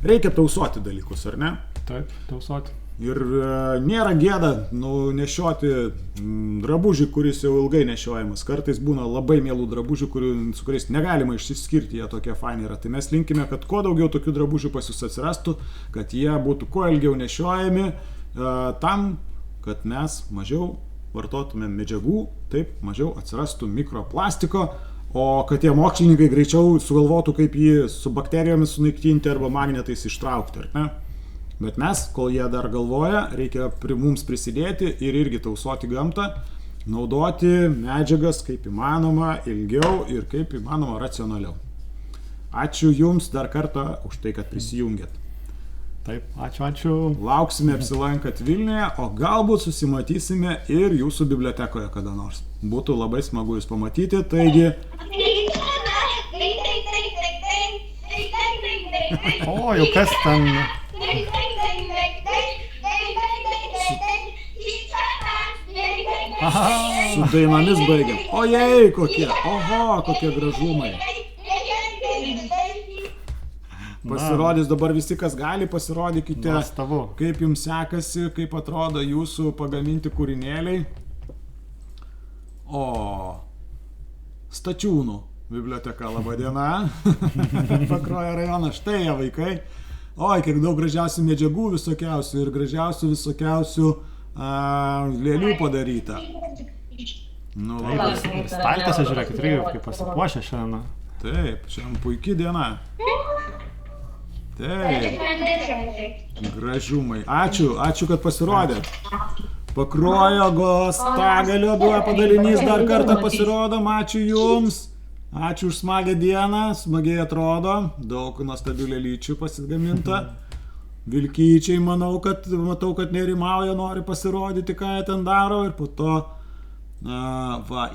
reikia tausoti dalykus, ar ne? Taip, tausoti. Ir nėra gėda nešioti drabužį, kuris jau ilgai nešiojamas. Kartais būna labai mielų drabužių, su kuriais negalima išsiskirti, jie tokie faini yra. Tai mes linkime, kad kuo daugiau tokių drabužių pas jūs atsirastų, kad jie būtų kuo ilgiau nešiojami, tam, kad mes mažiau vartotumėm medžiagų, taip mažiau atsirastų mikroplastiko, o kad tie mokslininkai greičiau sugalvotų, kaip jį su bakterijomis sunaikinti arba magnetais ištraukti, ar ne? Bet mes, kol jie dar galvoja, reikia mums prisidėti ir irgi tausoti gamtą, naudoti medžiagas kaip įmanoma ilgiau ir kaip įmanoma racionaliau. Ačiū Jums dar kartą už tai, kad prisijungėt. Taip, ačiū. Lauksime apsilankat Vilniuje, o galbūt susimatysime ir jūsų bibliotekoje kada nors. Būtų labai smagu jūs pamatyti, taigi... O, jau kas ten... Su dainomis baigiam. Ojei, kokie, kokie gražumai. Pasirodys dabar visi, kas gali, pasirodykite, Nuostabu. Kaip jums sekasi, kaip atrodo jūsų pagaminti kūrinėliai. O, Stačiūnų biblioteka, laba diena. Pakruojo rajonas, štai jie vaikai. Oi, kiek daug gražiausių medžiagų visokiausių ir gražiausių lėlių padaryta. Nu, Taip, ir staltiesė, žiūrėkit, kaip pasipuošę šiandien. Taip, šiandien puikia diena. Taip, gražumai. Ačiū, kad pasirodėt. Pakruojo Gostagalio padalinys dar kartą pasirodom, ačiū Jums. Ačiū už smagią dieną, smagiai atrodo, daug nuostabių lėlyčių pasigaminta. Vilkyčiai, matau, kad nerimauja, nori pasirodyti, ką jie ten daro. Ir po to,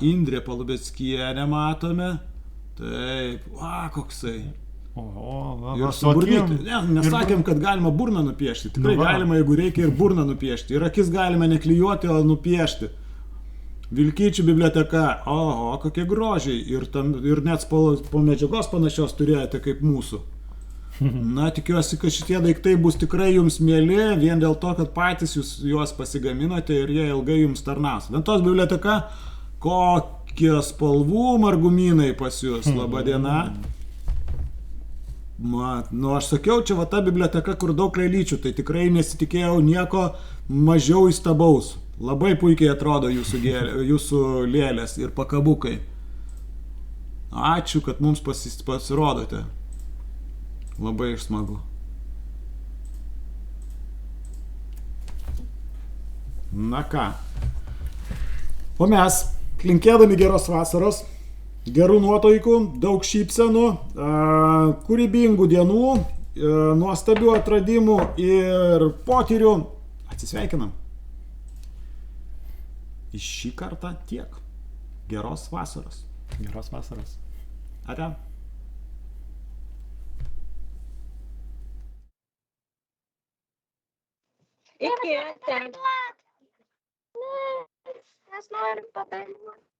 Indrė Palubeckienė matome. Taip, koksai. Ir suburnyti. Nesakėm, kad galima burną nupiešti. Tikrai galima, jeigu reikia, ir burną nupiešti. Ir akis galime neklijuoti, o nupiešti. Vilkyčių biblioteka. Kokie grožiai. Ir net po medžiagos panašios turėjote kaip mūsų. Na, tikiuosi, kad šitie daiktai bus tikrai jums mieli, vien dėl to, kad patys jūs juos pasigaminote ir jie ilgai jums tarnaus. Ventos biblioteka, kokie spalvų margumynai pas jūs. Labą dieną. Aš sakiau, čia ta biblioteka, kur daug lėlyčių, tai tikrai nesitikėjau nieko mažiau įstabaus. Labai puikiai atrodo jūsų lėlės ir pakabukai. Ačiū, kad mums pasirodote. Labai smagu. Na ką. O mes, linkėdami geros vasaros, gerų nuotaikų, daug šypsenų, kūrybingų dienų, nuostabių atradimų ir potyrių, atsisveikinam. Iš šį kartą tiek. Geros vasaros. Geros vasaros. Ate. Mes norim padainuoti.